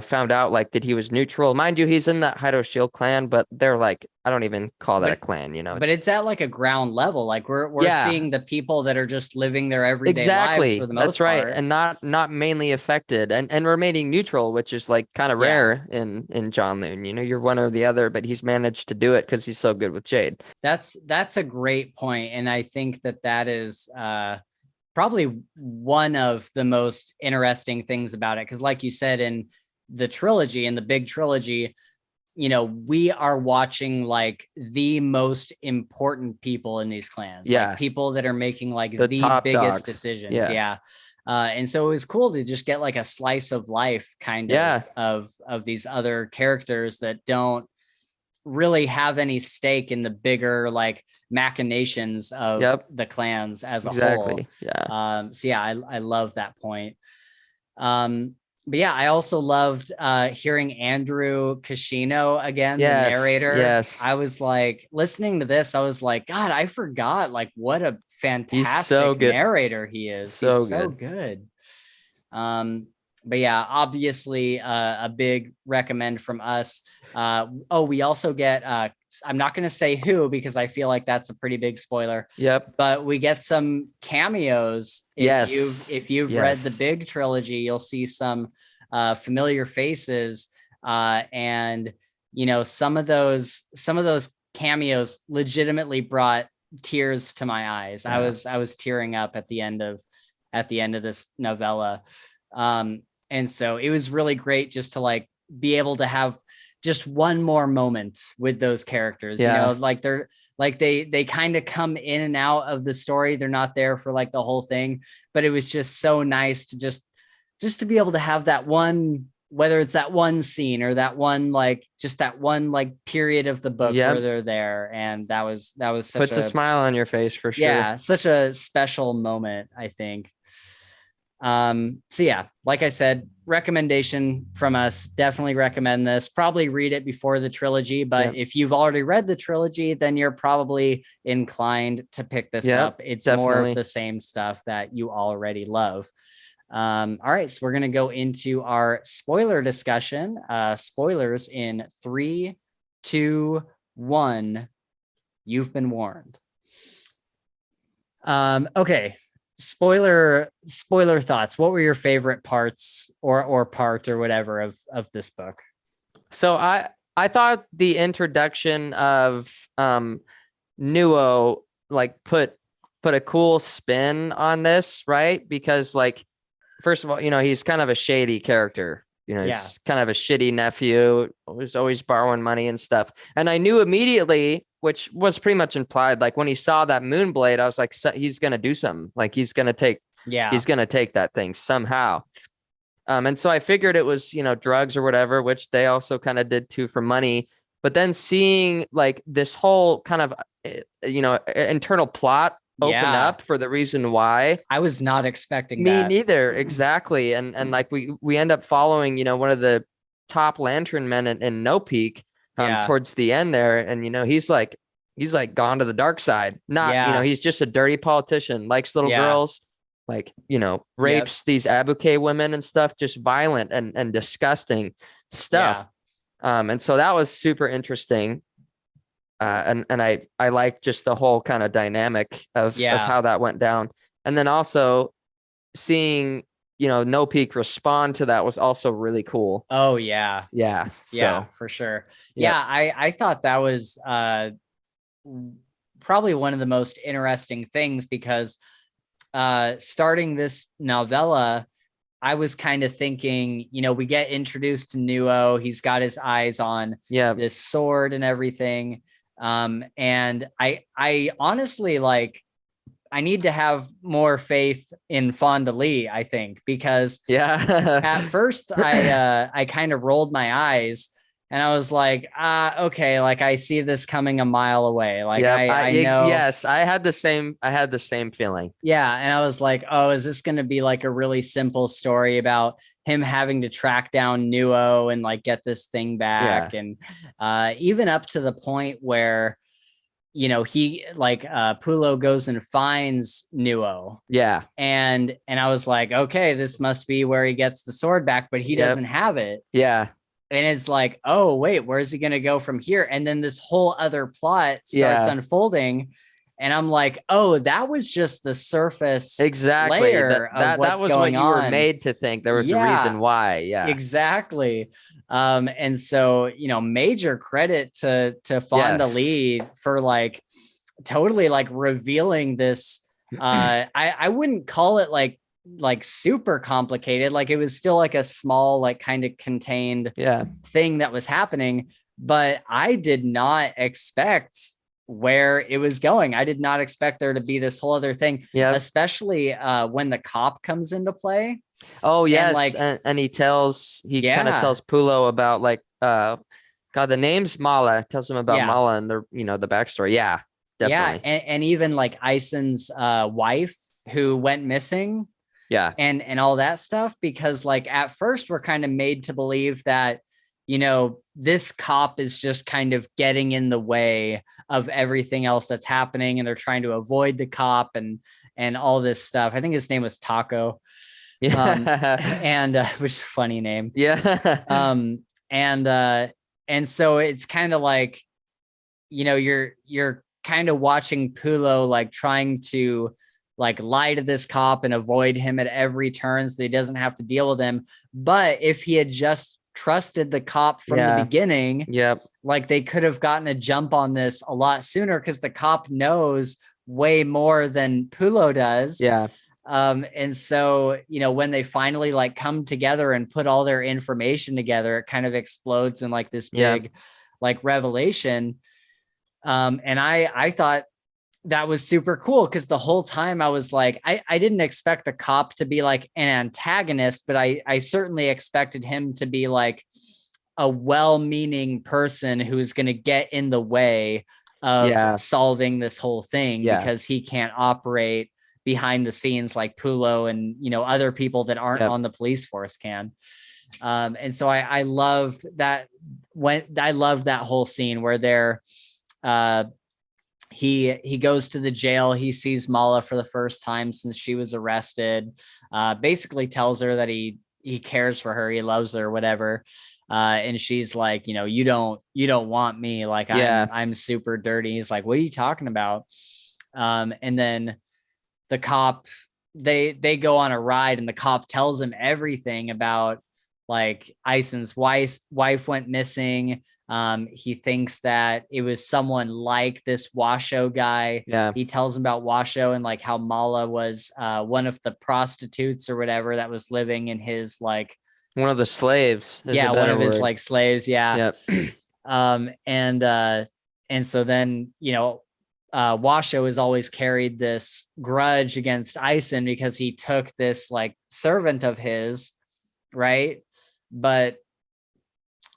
found out like that he was neutral. Mind you, he's in that Haido Shield clan, but they're like, I don't even call that a But clan, but it's at like a ground level. Like we're yeah, seeing the people that are just living their everyday lives for exactly. the That's most right. part. And not mainly affected and remaining neutral, which is like kind of Yeah. rare in Janloon. You're one or the other, but he's managed to do it because he's so good with Jade. That's a great point, and I think that is probably one of the most interesting things about it, because like you said, in the big trilogy, we are watching like the most important people in these clans, like Yeah, people that are making like the the top biggest dogs. decisions. Yeah. Yeah. And so it was cool to just get like a slice of life kind Yeah. of these other characters that don't really have any stake in the bigger like machinations of Yep. the clans as a whole. Exactly. Yeah. So yeah, I love that point. But yeah, I also loved hearing Andrew Kashino again, the Yes. narrator. Yes. I was like listening to this, I was like, God, I forgot like what a He's so fantastic good. narrator he is. He's So so good. good. But yeah, obviously a big recommend from us. We also get I'm not going to say who because I feel like that's a pretty big spoiler, Yep. but we get some cameos. Yes. If you've read the Yes. big trilogy, you'll see some familiar faces, and some of those cameos legitimately brought tears to my eyes. Yeah. I was tearing up at the end of this novella. And so it was really great just to like be able to have just one more moment with those characters. Yeah. Like they kind of come in and out of the story. They're not there for like the whole thing, but it was just so nice to just to be able to have that one, whether it's that one scene or that one like just that one like period of the book where Yep. they're there. And that was such Puts a smile on your face for sure. such a special moment, I think. So yeah, like I said, recommendation from us, definitely recommend this. Probably read it before the trilogy, but Yep. if you've already read the trilogy, then you're probably inclined to pick this Yep. up. It's more of Definitely. the same stuff that you already love. All right, so we're going to go into our spoiler discussion. Spoilers in 3, 2, 1. You've been warned. Okay, spoiler thoughts. What were your favorite parts or part or whatever of this book? So I thought the introduction of Nuo like put a cool spin on this, right? Because like first of all, he's kind of a shady character. Yeah. He's kind of a shitty nephew, was always borrowing money and stuff. And I knew immediately, which was pretty much implied, like when he saw that moon blade, I was like, he's gonna do something. Like he's gonna take that thing somehow. And so I figured it was, drugs or whatever, which they also kind of did too for money. But then seeing like this whole kind of, internal plot open Yeah. up for the reason why. I was not expecting Me that. neither, exactly. And like we end up following, one of the top lantern men in No Peak Yeah. towards the end there. And he's like gone to the dark side. Not, Yeah. he's just a dirty politician, likes little Yeah. girls, like, Yep. rapes these abuke women and stuff, just violent and disgusting stuff. And so that was super interesting. And I like just the whole kind of dynamic of Yeah. how that went down. And then also seeing, No Peak respond to that was also really cool. Oh yeah. Yeah. Yeah, So for sure. yep. Yeah, I thought that was probably one of the most interesting things because starting this novella, I was kind of thinking, we get introduced to Nuo. He's got his eyes on Yeah. this sword and everything. And I honestly like, I need to have more faith in Fonda Lee, I think, because Yeah. at first I kind of rolled my eyes and I was like, okay, like I see this coming a mile away. Like Yeah. I know. Yes, I had the same feeling. Yeah. And I was like, oh, is this going to be like a really simple story about him having to track down Nuo and like get this thing back? Yeah. And even up to the point where, he like Pulo goes and finds Nuo. Yeah. And I was like, okay, this must be where he gets the sword back, but he doesn't have it. Yeah. And it's like, oh wait, where's he gonna go from here? And then this whole other plot starts unfolding. And I'm like, oh, that was just the surface Exactly. layer of That what's was what going you were on. made to think. There was a reason why. Yeah. Exactly. And so, major credit to Fonda Lee for like totally like revealing this. I wouldn't call it like super complicated. Like it was still like a small, like kind of contained thing that was happening, but I did not expect where it was going. I did not expect there to be this whole other thing, especially when the cop comes into play. Oh yes, and he kind of tells Pulo about like God, the name's Mala, tells him about Mala and the the backstory. Yeah, definitely. Yeah, and even like Ison's wife who went missing. Yeah. And all that stuff, because like at first we're kind of made to believe that this cop is just kind of getting in the way of everything else that's happening, and they're trying to avoid the cop and all this stuff. I think his name was Taco. And which is a funny name. And so it's kind of like you're kind of watching Pulo like trying to like lie to this cop and avoid him at every turn so he doesn't have to deal with him. But if he had just trusted the cop from the beginning, like they could have gotten a jump on this a lot sooner, because the cop knows way more than Pulo does. And so, when they finally like come together and put all their information together, it kind of explodes in like this big like revelation. And I thought that was super cool, because the whole time I was like, I didn't expect the cop to be like an antagonist, but I certainly expected him to be like a well-meaning person who's going to get in the way of solving this whole thing, because he can't operate behind the scenes like Pulo and other people that aren't on the police force can. And so I loved that whole scene where they're he goes to the jail. He sees Mala for the first time since she was arrested. Basically tells her that he cares for her, he loves her, whatever. And she's like, you don't want me. Like I'm super dirty. He's like, what are you talking about? And then the cop, they go on a ride, and the cop tells him everything about like Ison's wife went missing. He thinks that it was someone like this Washo guy. He tells him about Washo and like how Mala was one of the prostitutes or whatever that was living in his like one of the slaves. One of his like slaves. And so then Washo has always carried this grudge against Ison because he took this like servant of his, right? But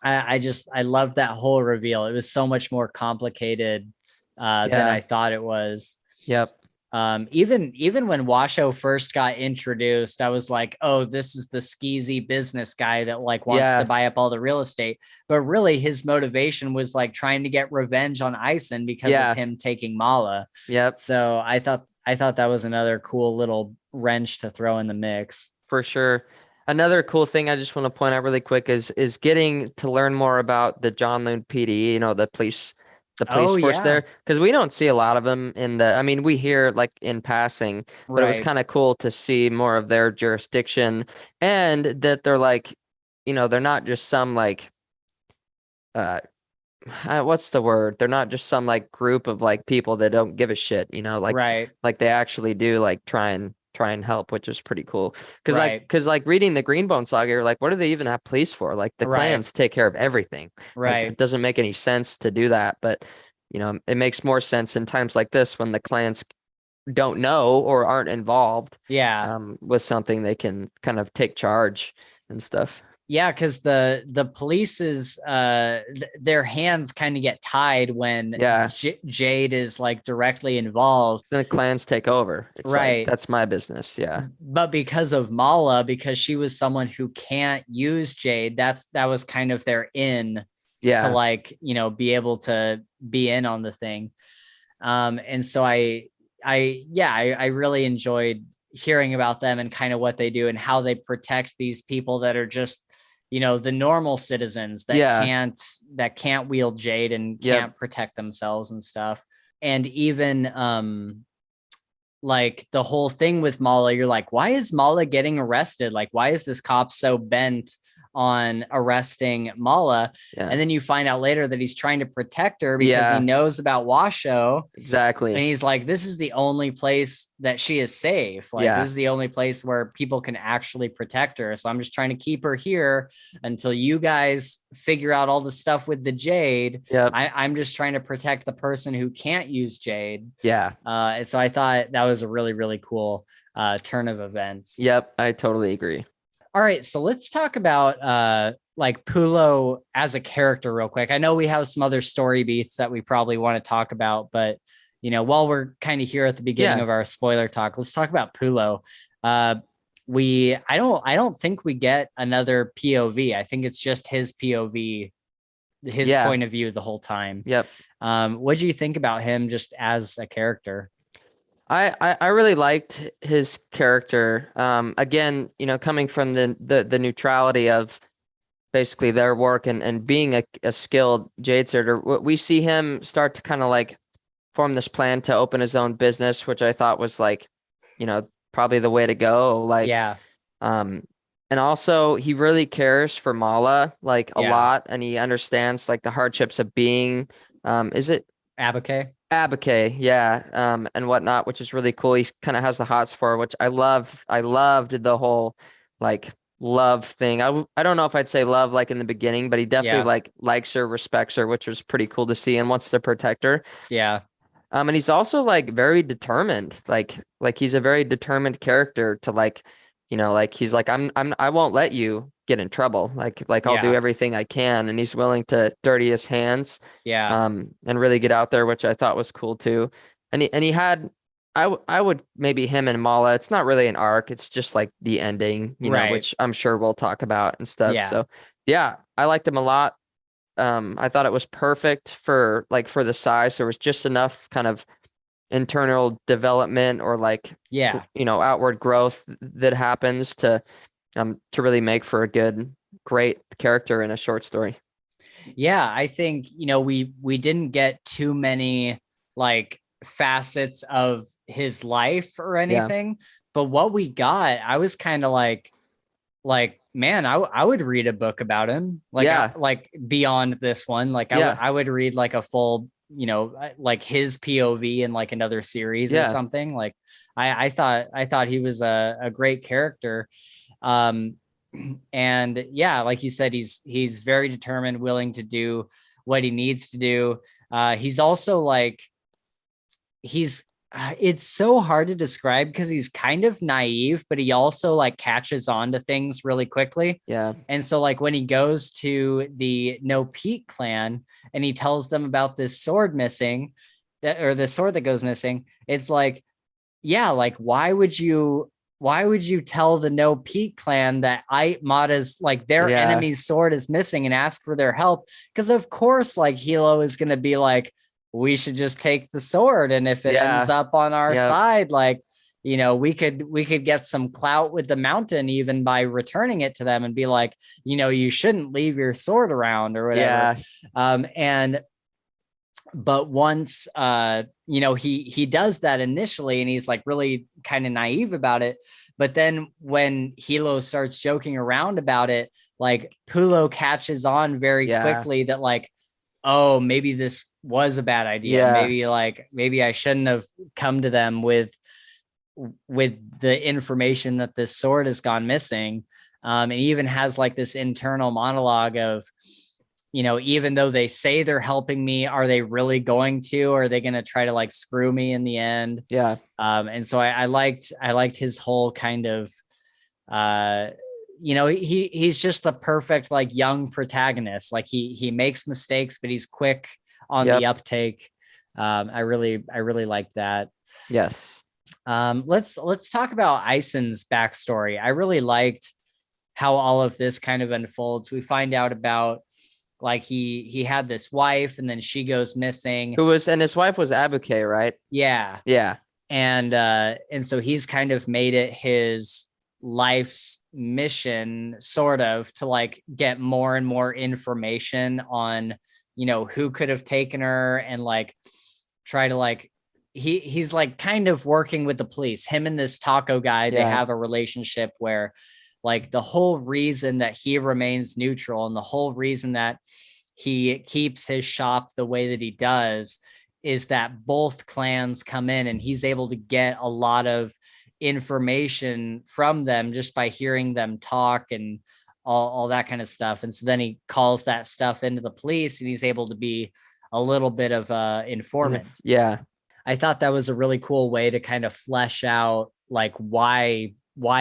I love that whole reveal. It was so much more complicated than I thought it was. Even when Washo first got introduced, I was like, oh, this is the skeezy business guy that like wants to buy up all the real estate. But really his motivation was like trying to get revenge on Ison because of him taking Mala. So I thought that was another cool little wrench to throw in the mix. For sure. Another cool thing I just want to point out really quick is getting to learn more about the Janloon PD, the police force there, because we don't see a lot of them we hear like in passing, but it was kind of cool to see more of their jurisdiction, and that they're like, they're not just some like, what's the word? They're not just some like group of like people that don't give a shit, like they actually do like try and help, which is pretty cool. Because like reading the Green Bone Saga, you're like, what do they even have police for? Like the clans take care of everything. Like, it doesn't make any sense to do that, but it makes more sense in times like this when the clans don't know or aren't involved with something. They can kind of take charge and stuff. Because the police's their hands kind of get tied when Jade is like directly involved. Then the clans take over. It's like, that's my business. But because of Mala, because she was someone who can't use Jade, that was kind of their in to like be able to be in on the thing. And so I really enjoyed hearing about them and kind of what they do and how they protect these people that are just, the normal citizens that Yeah. can't wield Jade and Yep. can't protect themselves and stuff. And even like the whole thing with Mala, you're like, why is Mala getting arrested? Like, why is this cop so bent on arresting Mala? Yeah. And then you find out later that he's trying to protect her because he Yeah. knows about Washoe. And Exactly. he's like, this is the only place that she is safe. Like, Yeah. this is the only place where people can actually protect her. So I'm just trying to keep her here until you guys figure out all the stuff with the Jade. Yep. I'm just trying to protect the person who can't use Jade. Yeah. And so I thought that was a really, really cool turn of events. Yep. I totally agree. All right. So let's talk about like Pulo as a character real quick. I know we have some other story beats that we probably want to talk about, but while we're kind of here at the beginning of our spoiler talk, let's talk about Pulo. I don't think we get another POV. I think it's just his POV, his point of view the whole time. Yep. What do you think about him just as a character? I really liked his character. Again, coming from the neutrality of basically their work and being a skilled Jade Setter, we see him start to kind of like form this plan to open his own business, which I thought was like, probably the way to go. Like, yeah. And also he really cares for Mala like a lot, and he understands like the hardships of being, is it Abake? Abake, yeah, and whatnot, which is really cool. He kind of has the hots for her, which I love. I loved the whole like love thing. I don't know if I'd say love like in the beginning, but he definitely like likes her, respects her, which was pretty cool to see, and wants to protect her. Yeah. And he's also like very determined. Like he's a very determined character to like, like he's like I won't let you get in trouble. Like I'll do everything I can, and he's willing to dirty his hands. Yeah. And really get out there, which I thought was cool too. And he had I would maybe him and Mala, it's not really an arc, it's just like the ending, which I'm sure we'll talk about and stuff. Yeah. So yeah, I liked him a lot. I thought it was perfect for the size. There was just enough kind of internal development or like outward growth that happens to really make for a great character in a short story. Yeah, I think we didn't get too many like facets of his life or anything, but what we got, I was kind of like man, I would read a book about him, like beyond this one. Like I would read like a full, like his POV in like another series or something. Like I thought he was a great character. And like you said, he's very determined, willing to do what he needs to do. He's also like, it's so hard to describe because he's kind of naive, but he also like catches on to things really quickly. Yeah. And so like when he goes to the No Peak clan and he tells them about this sword missing, or the sword that goes missing, it's like, like why would you tell the No Peak clan that Mata's like their enemy's sword is missing and ask for their help? Because of course, like Hilo is going to be like, we should just take the sword, and if it ends up on our side, like we could get some clout with the mountain even by returning it to them and be like, you shouldn't leave your sword around or whatever. But once he does that initially, and he's like really kind of naive about it, but then when Hilo starts joking around about it, like Pulo catches on very quickly that like, oh, maybe this was a bad idea. Maybe I shouldn't have come to them with the information that this sword has gone missing. And he even has like this internal monologue of, even though they say they're helping me, are they really going to, or are they going to try to like screw me in the end? Yeah. And so I liked his whole kind of, he's just the perfect like young protagonist. Like he makes mistakes, but he's quick on the uptake. I really like that. Yes. Let's talk about Ison's backstory. I really liked how all of this kind of unfolds. We find out about like he had this wife and then she goes missing. And his wife was Abuke, right? Yeah. Yeah. And so he's kind of made it his life's mission sort of to like get more and more information on, you know, who could have taken her, and like try to like he's like kind of working with the police. Him and this taco guy, they have a relationship where like the whole reason that he remains neutral and the whole reason that he keeps his shop the way that he does is that both clans come in, and he's able to get a lot of information from them just by hearing them talk and all that kind of stuff. And so then he calls that stuff into the police, and he's able to be a little bit of a informant. Yeah. I thought that was a really cool way to kind of flesh out like why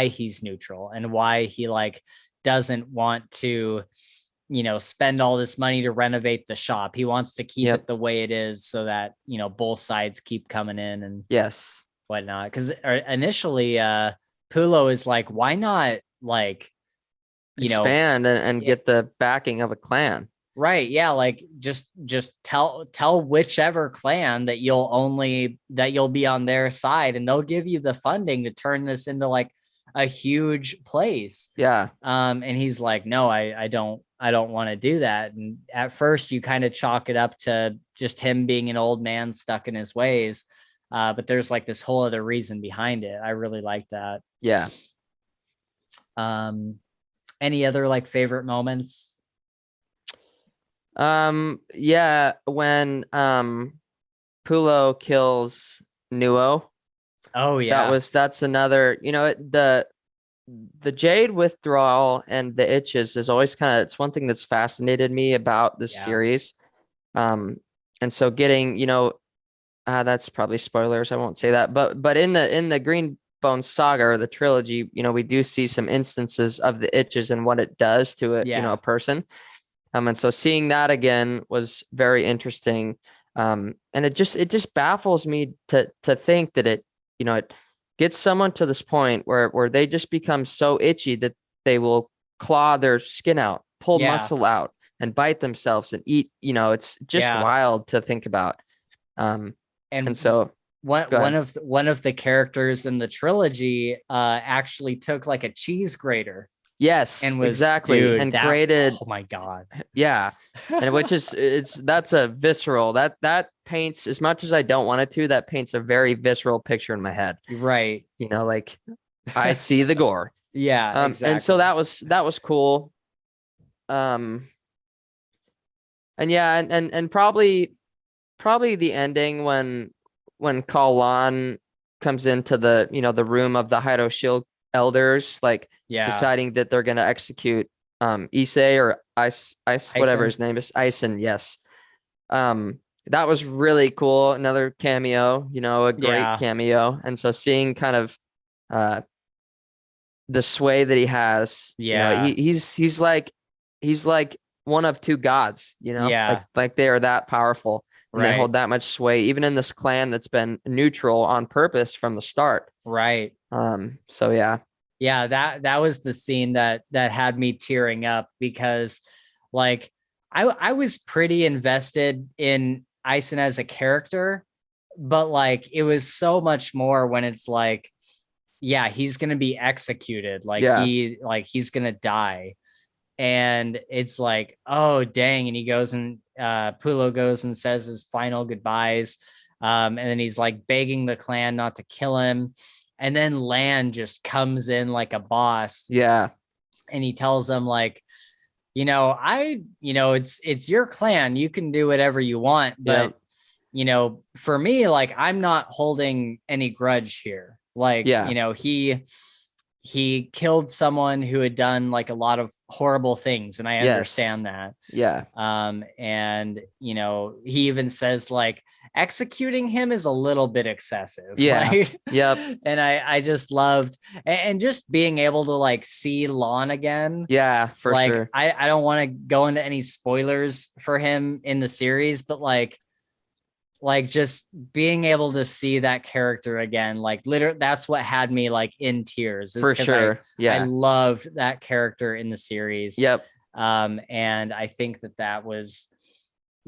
he's neutral and why he like doesn't want to, you know, spend all this money to renovate the shop. He wants to keep it the way it is so that, you know, both sides keep coming in and whatnot. Because initially, Pulo is like, why not like, you expand and get the backing of a clan? Right. Yeah. Like just tell whichever clan that you'll be on their side, and they'll give you the funding to turn this into like a huge place. Yeah. And he's like, no, I don't want to do that. And at first you kind of chalk it up to just him being an old man stuck in his ways. But there's like this whole other reason behind it. I really like that. Yeah. Any other like favorite moments? Yeah, when Pulo kills Nuo. Oh yeah. That's another, you know, the Jade withdrawal and the itches is always it's one thing that's fascinated me about this series. And so getting, you know, that's probably spoilers, I won't say that, but in the Green Bone Saga or the trilogy, you know, we do see some instances of the itches and what it does to a you know, a person. And so seeing that again was very interesting. And it just baffles me to think that it, you know, it gets someone to this point where they just become so itchy that they will claw their skin out, pull muscle out, and bite themselves and eat. You know, it's just wild to think about. And so one of the characters in the trilogy actually took like a cheese grater. Yes, and was, exactly. Dude, and graded. Oh my God. Yeah. And which is, that's a visceral, that paints, as much as I don't want it to, that paints a very visceral picture in my head. Right. You know, like I see the gore. Yeah. Exactly. And so that was cool. And yeah, and probably the ending when Kalan comes into the, you know, the room of the Haido Shield elders, like deciding that they're going to execute Issei or Ice, whatever his name is, Ison. Yes. That was really cool. Another cameo, you know, a great cameo. And so seeing kind of the sway that he has, you know, he's like one of two gods, you know, like they are that powerful. And they hold that much sway, even in this clan that's been neutral on purpose from the start. Right. So yeah. Yeah, that was the scene that had me tearing up, because like I was pretty invested in Ison as a character, but like it was so much more when it's like, yeah, he's gonna be executed. Like he's gonna die. And it's like, oh dang. And he goes and Pulo goes and says his final goodbyes. And then he's like begging the clan not to kill him. And then Lan just comes in like a boss. Yeah. And he tells them like, you know, it's your clan. You can do whatever you want. But, you know, for me, like, I'm not holding any grudge here. Like, you know, he killed someone who had done like a lot of horrible things. And I understand that. Yeah. And, you know, he even says like executing him is a little bit excessive. Yeah. Like, yep. And I just loved, and just being able to like see Lon again. Yeah, for like, sure. I don't want to go into any spoilers for him in the series, but like just being able to see that character again, like literally that's what had me like in tears. For sure. I loved that character in the series. Yep. And I think that was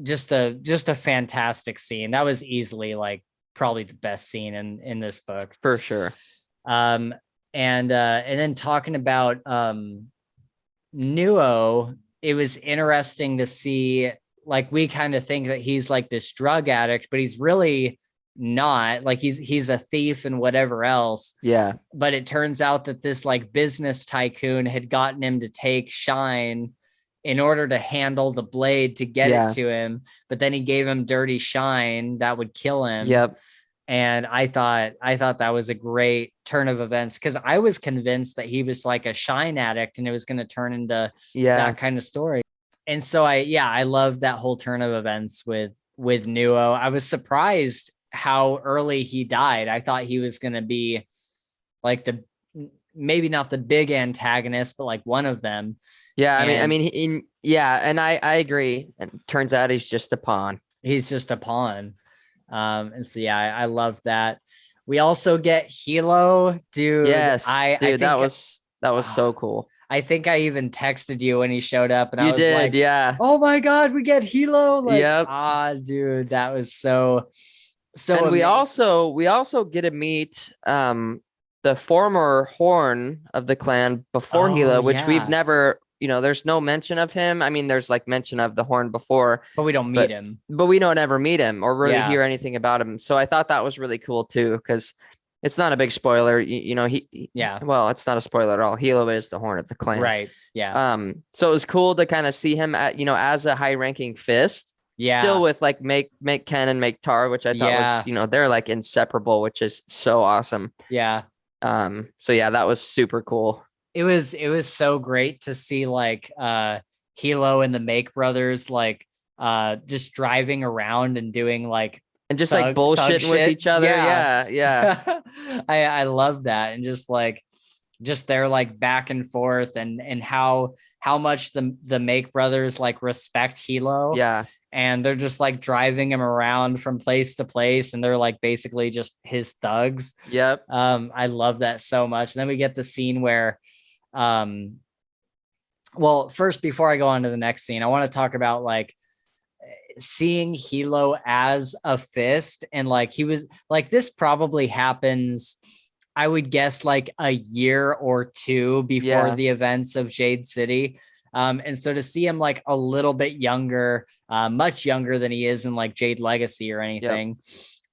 just a fantastic scene. That was easily like probably the best scene in this book for sure. And then talking about Nuo, it was interesting to see, like, we kind of think that he's like this drug addict, but he's really not. Like, he's a thief and whatever else. Yeah. But it turns out that this like business tycoon had gotten him to take Shine in order to handle the blade to get it to him, but then he gave him dirty Shine that would kill him. Yep. And I thought that was a great turn of events, because I was convinced that he was like a Shine addict and it was going to turn into that kind of story. And so I love that whole turn of events with Nuo. I was surprised how early he died. I thought he was going to be like maybe not the big antagonist, but like one of them. Yeah, and I agree. And turns out he's just a pawn. He's just a pawn. And so I love that. We also get Hilo, dude. Yes, I think that was so cool. I think I even texted you when he showed up, and I was did, like, yeah. Oh my god, we get Hilo! Like, dude, that was so. And amazing. we also get to meet the former Horn of the clan before Hilo, which we've never, there's no mention of him. I mean, there's like mention of the Horn before, but we don't meet him. But we don't ever meet him or really hear anything about him. So I thought that was really cool too, because it's not a big spoiler. Well, it's not a spoiler at all. Hilo is the Horn of the clan. Right. Yeah. So it was cool to kind of see him at, as a high ranking fist. Yeah. Still with like make Ken and make Tar, which I thought was, they're like inseparable, which is so awesome. Yeah. So that was super cool. It was so great to see like Hilo and the Make brothers like just driving around and doing like and just like bullshitting with each other. Yeah. I love that. And just their like back and forth and how much the Make brothers like respect Hilo. Yeah. And they're just like driving him around from place to place, and they're like basically just his thugs. Yep. I love that so much. And then we get the scene where well, first, before I go on to the next scene, I want to talk about like seeing Hilo as a fist, and like he was like, this probably happens, I would guess, like a year or two before the events of Jade City. And so to see him like a little bit younger, much younger than he is in like Jade Legacy or anything,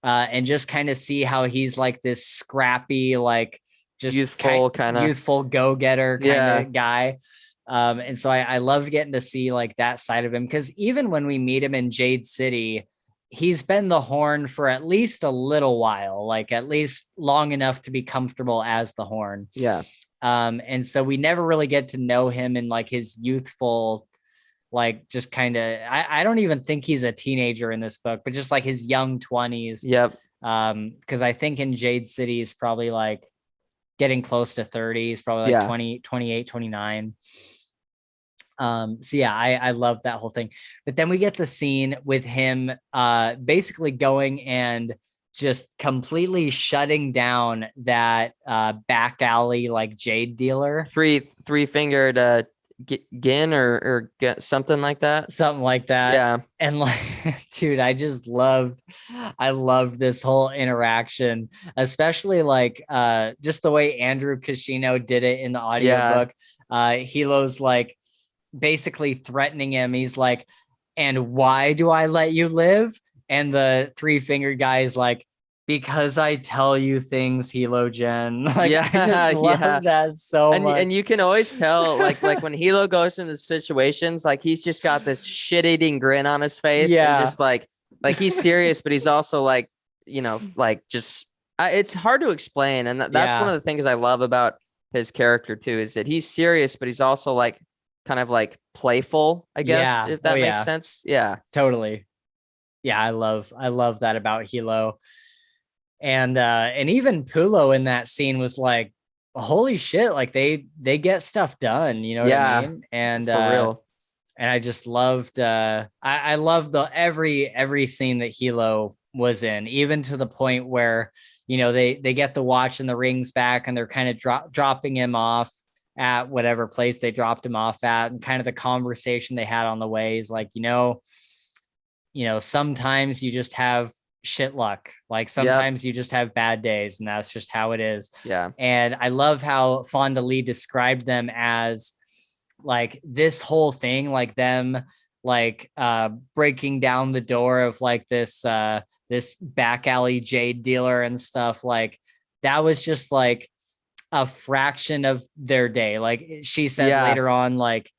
and just kind of see how he's like this scrappy, like just youthful go-getter kind of guy. And so I love getting to see like that side of him, because even when we meet him in Jade City, he's been the Horn for at least a little while, like at least long enough to be comfortable as the Horn. Yeah. And so we never really get to know him in like his youthful, like just kind of, I don't even think he's a teenager in this book, but just like his young 20s. Yep. Because I think in Jade City is probably like getting close to 30. He's probably like 28, 29. So I love that whole thing. But then we get the scene with him basically going and just completely shutting down that back alley like Jade dealer. Three-fingered Gin or something like that. Yeah. And like, dude, I loved this whole interaction, especially like just the way Andrew Kashino did it in the audiobook. Hilo's like basically threatening him. He's like, and why do I let you live? And the three-fingered guy is like, because I tell you things, Hilo Gen. Like, I just love that so much. And you can always tell, like when Hilo goes into situations, like he's just got this shit-eating grin on his face. Yeah. And just like he's serious, but he's also like, like just, it's hard to explain. And that's one of the things I love about his character too, is that he's serious, but he's also like, kind of like playful, I guess, if that makes sense. Yeah, totally. Yeah, I love that about Hilo. And even Pulo in that scene was like, holy shit, like they get stuff done, you know what I mean? And for real. And I just loved I loved every scene that Hilo was in, even to the point where, they get the watch and the rings back and they're kind of dropping him off at whatever place they dropped him off at, and kind of the conversation they had on the way is like, sometimes you just have shit luck. Like Yep. sometimes you just have bad days, and that's just how it is. Yeah. And I love how Fonda Lee described them as like this whole thing, like them like breaking down the door of like this back alley Jade dealer and stuff. Like that was just like a fraction of their day. Like she said Yeah. later on, like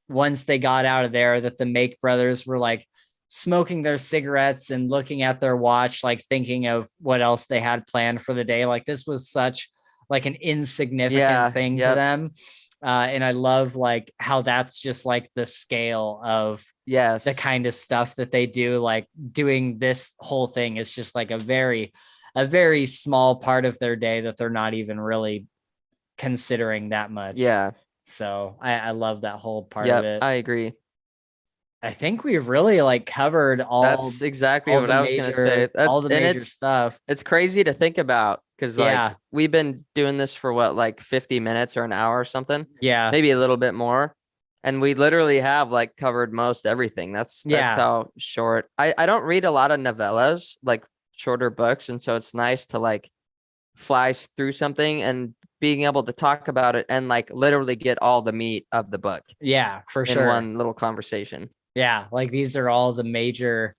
once they got out of there, that the Make brothers were like smoking their cigarettes and looking at their watch, like thinking of what else they had planned for the day. Like this was such like an insignificant thing to them. And I love like how that's just like the scale of the kind of stuff that they do. Like doing this whole thing is just like a very small part of their day that they're not even really considering that much. Yeah. So I love that whole part of it. I agree. I think we've really like covered That's exactly what I was going to say. All the major stuff. It's crazy to think about because like we've been doing this for what, like 50 minutes or an hour or something. Yeah. Maybe a little bit more. And we literally have like covered most everything. That's how short. I don't read a lot of novellas, like shorter books. And so it's nice to like fly through something and being able to talk about it and like literally get all the meat of the book. Yeah, for sure. In one little conversation. Yeah, like these are all the major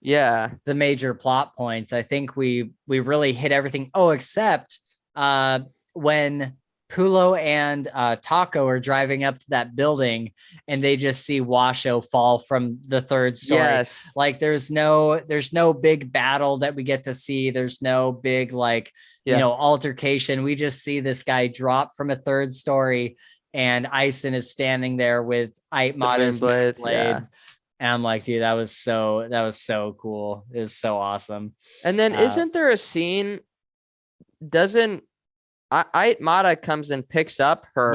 plot points. I think we really hit everything. Oh, except when Pulo and Taco are driving up to that building and they just see Washo fall from the third story. Yes. Like there's no big battle that we get to see. There's no big like, altercation. We just see this guy drop from a third story and Aizen is standing there with Aitmata's blade. Yeah. And I'm like, dude, that was so cool. It was so awesome. And then isn't there a scene? Doesn't Aitmata comes and picks up her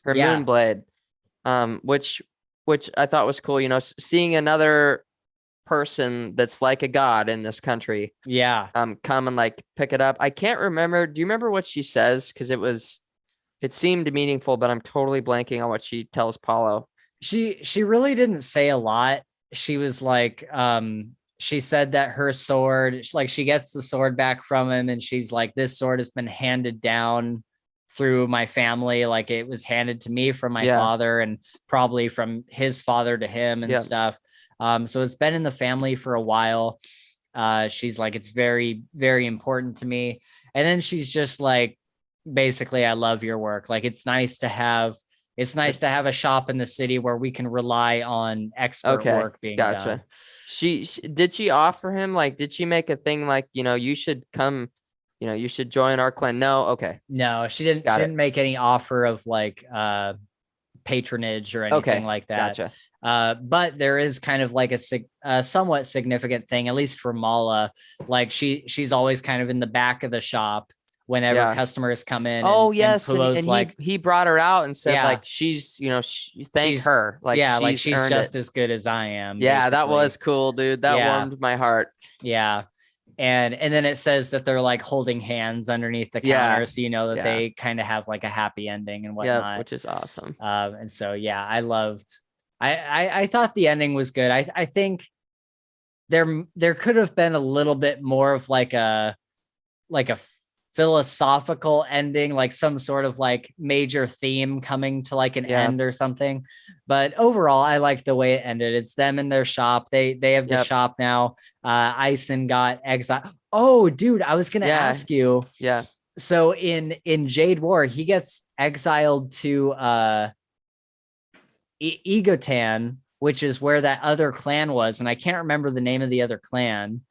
Moonblade, which I thought was cool. Seeing another person that's like a god in this country. Yeah. Come and like pick it up. I can't remember. Do you remember what she says? Because it seemed meaningful, but I'm totally blanking on what she tells Paulo. She really didn't say a lot. She was like, she said that her sword, like she gets the sword back from him and she's like, this sword has been handed down through my family. Like it was handed to me from my father and probably from his father to him and stuff. So it's been in the family for a while. She's like, it's very, very important to me. And then she's just like, basically, I love your work. Like, it's nice to have a shop in the city where we can rely on expert work being done. Did she offer him, like, did she make a thing like, you should come, you should join our clan? No. Okay. No, she didn't make any offer of like, patronage or anything like that. Gotcha. But there is kind of like a somewhat significant thing, at least for Mala. Like she's always kind of in the back of the shop whenever customers come in. Oh, yes. And like, he brought her out and said, like, she's, thank her. Like, she's just as good as I am. Yeah, basically. that was cool, dude. That warmed my heart. Yeah. And then it says that they're like holding hands underneath the counter. So, that they kind of have like a happy ending and whatnot. Yeah, which is awesome. And so, I loved, I thought the ending was good. I think there could have been a little bit more of like a philosophical ending, like some sort of like major theme coming to like an end or something. But overall, I like the way it ended. It's them in their shop. They have the shop now. Aizen got exiled. Oh, dude, I was gonna ask you. Yeah. So in Jade War, he gets exiled to Egotan, which is where that other clan was, and I can't remember the name of the other clan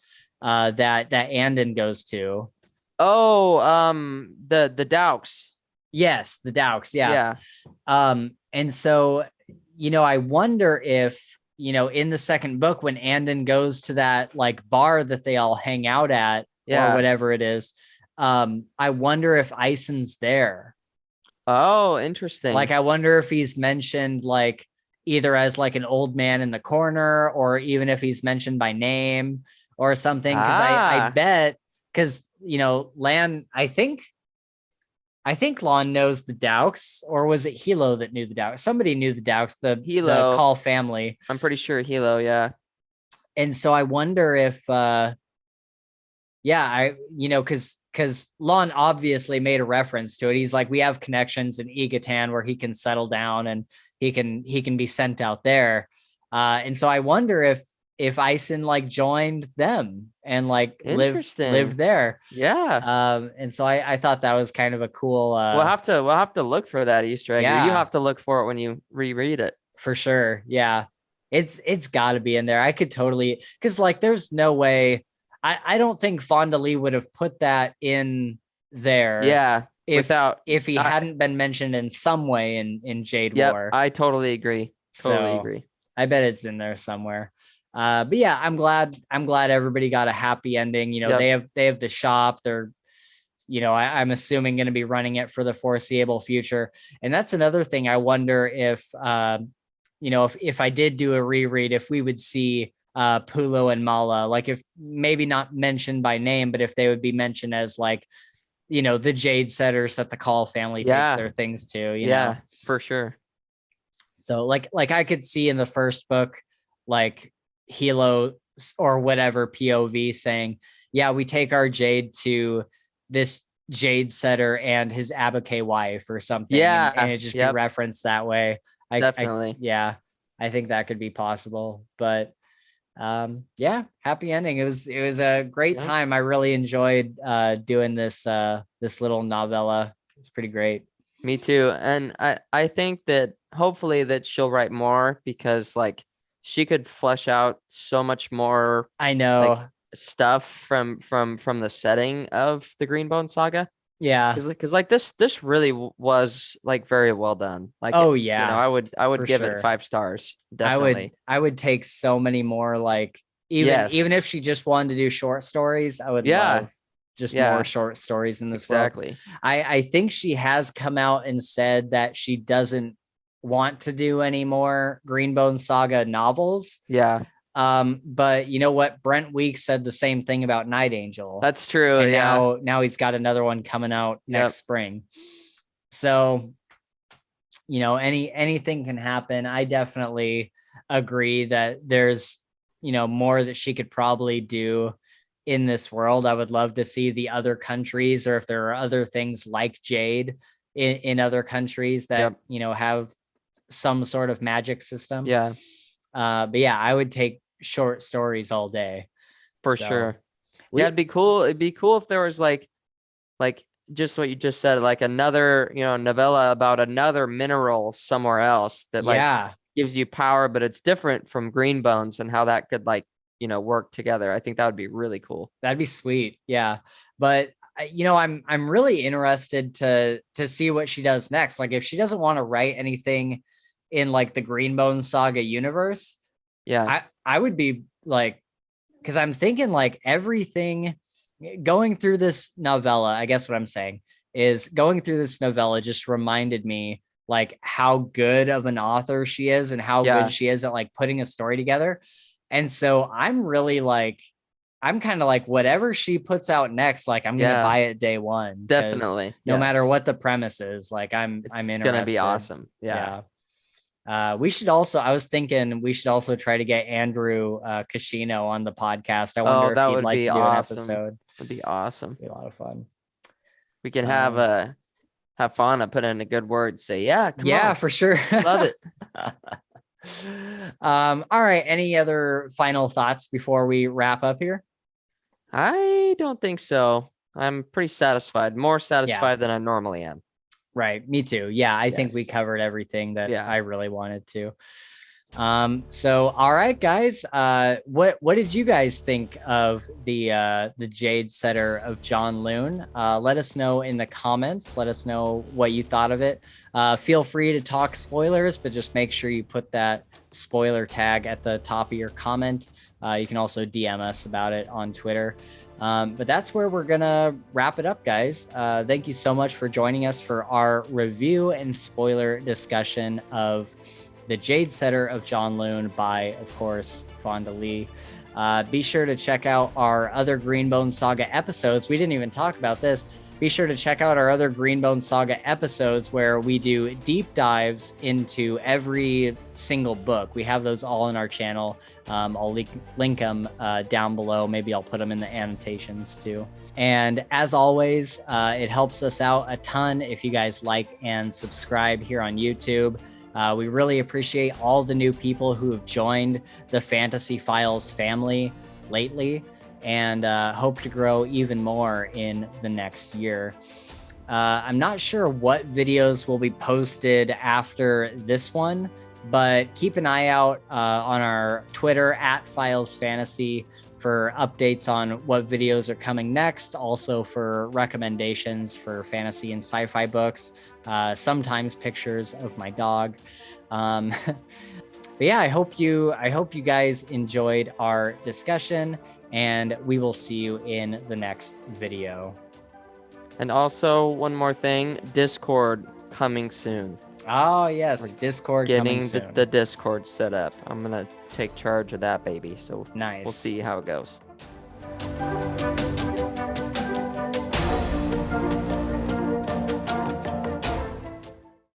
that Andon goes to. Oh, the Daux. Yes, the Daux. Yeah. And so, I wonder if, in the second book, when Andon goes to that like bar that they all hang out at or whatever it is, I wonder if Aizen's there. Oh, interesting. Like, I wonder if he's mentioned like either as like an old man in the corner or even if he's mentioned by name or something. Cause I bet, cause Lan, I think I think Lon knows the Daux, or was it Hilo that knew the Daux? Somebody knew the Daux, the Hilo. Call family. I'm pretty sure Hilo, yeah. And so I wonder if because Lon obviously made a reference to it. He's like, we have connections in Egatan where he can settle down and he can be sent out there. And so I wonder if Ison like joined them and like lived there. Yeah. And so I thought that was kind of a cool We'll have to look for that Easter egg. Or you yeah, have to look for it when you reread it. for sure. Yeah. It's got to be in there. I could totally, because like there's no way. I don't think Fonda Lee would have put that in there. Yeah. If he hadn't been mentioned in some way in Jade War. I totally agree. Totally agree. I bet it's in there somewhere. But yeah, I'm glad everybody got a happy ending. You know, they have the shop. They're, you know, I'm assuming going to be running it for the foreseeable future. And that's another thing. I wonder if, you know, if I did do a reread, if we would see Pulo and Mala, like if maybe not mentioned by name, but if they would be mentioned as like, you know, the Jade setters that the Call family takes their things to, you know, for sure. So like I could see in the first book, like Hilo or whatever POV saying, yeah, we take our Jade to this Jade setter and his Abaque wife or something. And it just be referenced that way. Definitely. I think that could be possible, but yeah, happy ending. It was a great time. I really enjoyed doing this little novella. It's pretty great. Me too. And I think that hopefully that she'll write more, because like she could flesh out so much more. I know, like, stuff from the setting of the Green Bone Saga. Yeah, because like this really was like very well done. Like, oh yeah, you know, I would give it 5 stars. Definitely. I would take so many more, like even if she just wanted to do short stories, I would love just more short stories in this world. I think she has come out and said that she doesn't want to do any more Green Bone Saga novels. But you know what? Brent Weeks said the same thing about Night Angel. That's true. And now he's got another one coming out next spring. So, you know, anything can happen. I definitely agree that there's, you know, more that she could probably do in this world. I would love to see the other countries, or if there are other things like Jade in other countries that, you know, have some sort of magic system. But yeah, I would take short stories all day. For sure. It'd be cool. It'd be cool if there was like just what you just said, like another, you know, novella about another mineral somewhere else that like gives you power, but it's different from Green Bones, and how that could like, you know, work together. I think that would be really cool. That'd be sweet. Yeah. But you know, I'm really interested to see what she does next. Like if she doesn't want to write anything in like the Green Bone Saga universe, I would be like, because I'm thinking like everything going through this novella, I guess what I'm saying is going through this novella just reminded me like how good of an author she is and how good she is at like putting a story together. And so I'm really like, I'm kind of like whatever she puts out next, like I'm gonna buy it day one. Definitely. No matter what the premise is, like I'm interested. It's gonna be awesome. We should also, I was thinking we should also try to get Andrew Kashino on the podcast. I wonder if he'd like to do an episode. That'd be awesome. It'd be a lot of fun. We can have Fonda put in a good word, say, come on. For sure. Love it. All right. Any other final thoughts before we wrap up here? I don't think so. I'm pretty satisfied, more satisfied than I normally am. Right. Me too. Yeah. I think we covered everything that I really wanted to. So, all right, guys, what did you guys think of the Jade setter of Janloon? Let us know in the comments. Let us know what you thought of it. Feel free to talk spoilers, but just make sure you put that spoiler tag at the top of your comment. You can also DM us about it on Twitter. But that's where we're gonna wrap it up, guys. Thank you so much for joining us for our review and spoiler discussion of The Jade Setter of Janloon by, of course, Fonda Lee. Be sure to check out our other Green Bone Saga episodes. We didn't even talk about this. Be sure to check out our other Green Bone Saga episodes where we do deep dives into every single book. We have those all in our channel. I'll link them down below. Maybe I'll put them in the annotations too. And as always, it helps us out a ton if you guys like and subscribe here on YouTube. We really appreciate all the new people who have joined the Fantasy Files family lately, and hope to grow even more in the next year. I'm not sure what videos will be posted after this one, but keep an eye out on our Twitter @FilesFantasy for updates on what videos are coming next, also for recommendations for fantasy and sci-fi books, sometimes pictures of my dog. But yeah, I hope you guys enjoyed our discussion, and we will see you in the next video. And also one more thing, Discord coming soon. Oh yes, Discord coming Getting soon. the Discord set up. I'm gonna take charge of that baby. So Nice. we'll see how it goes.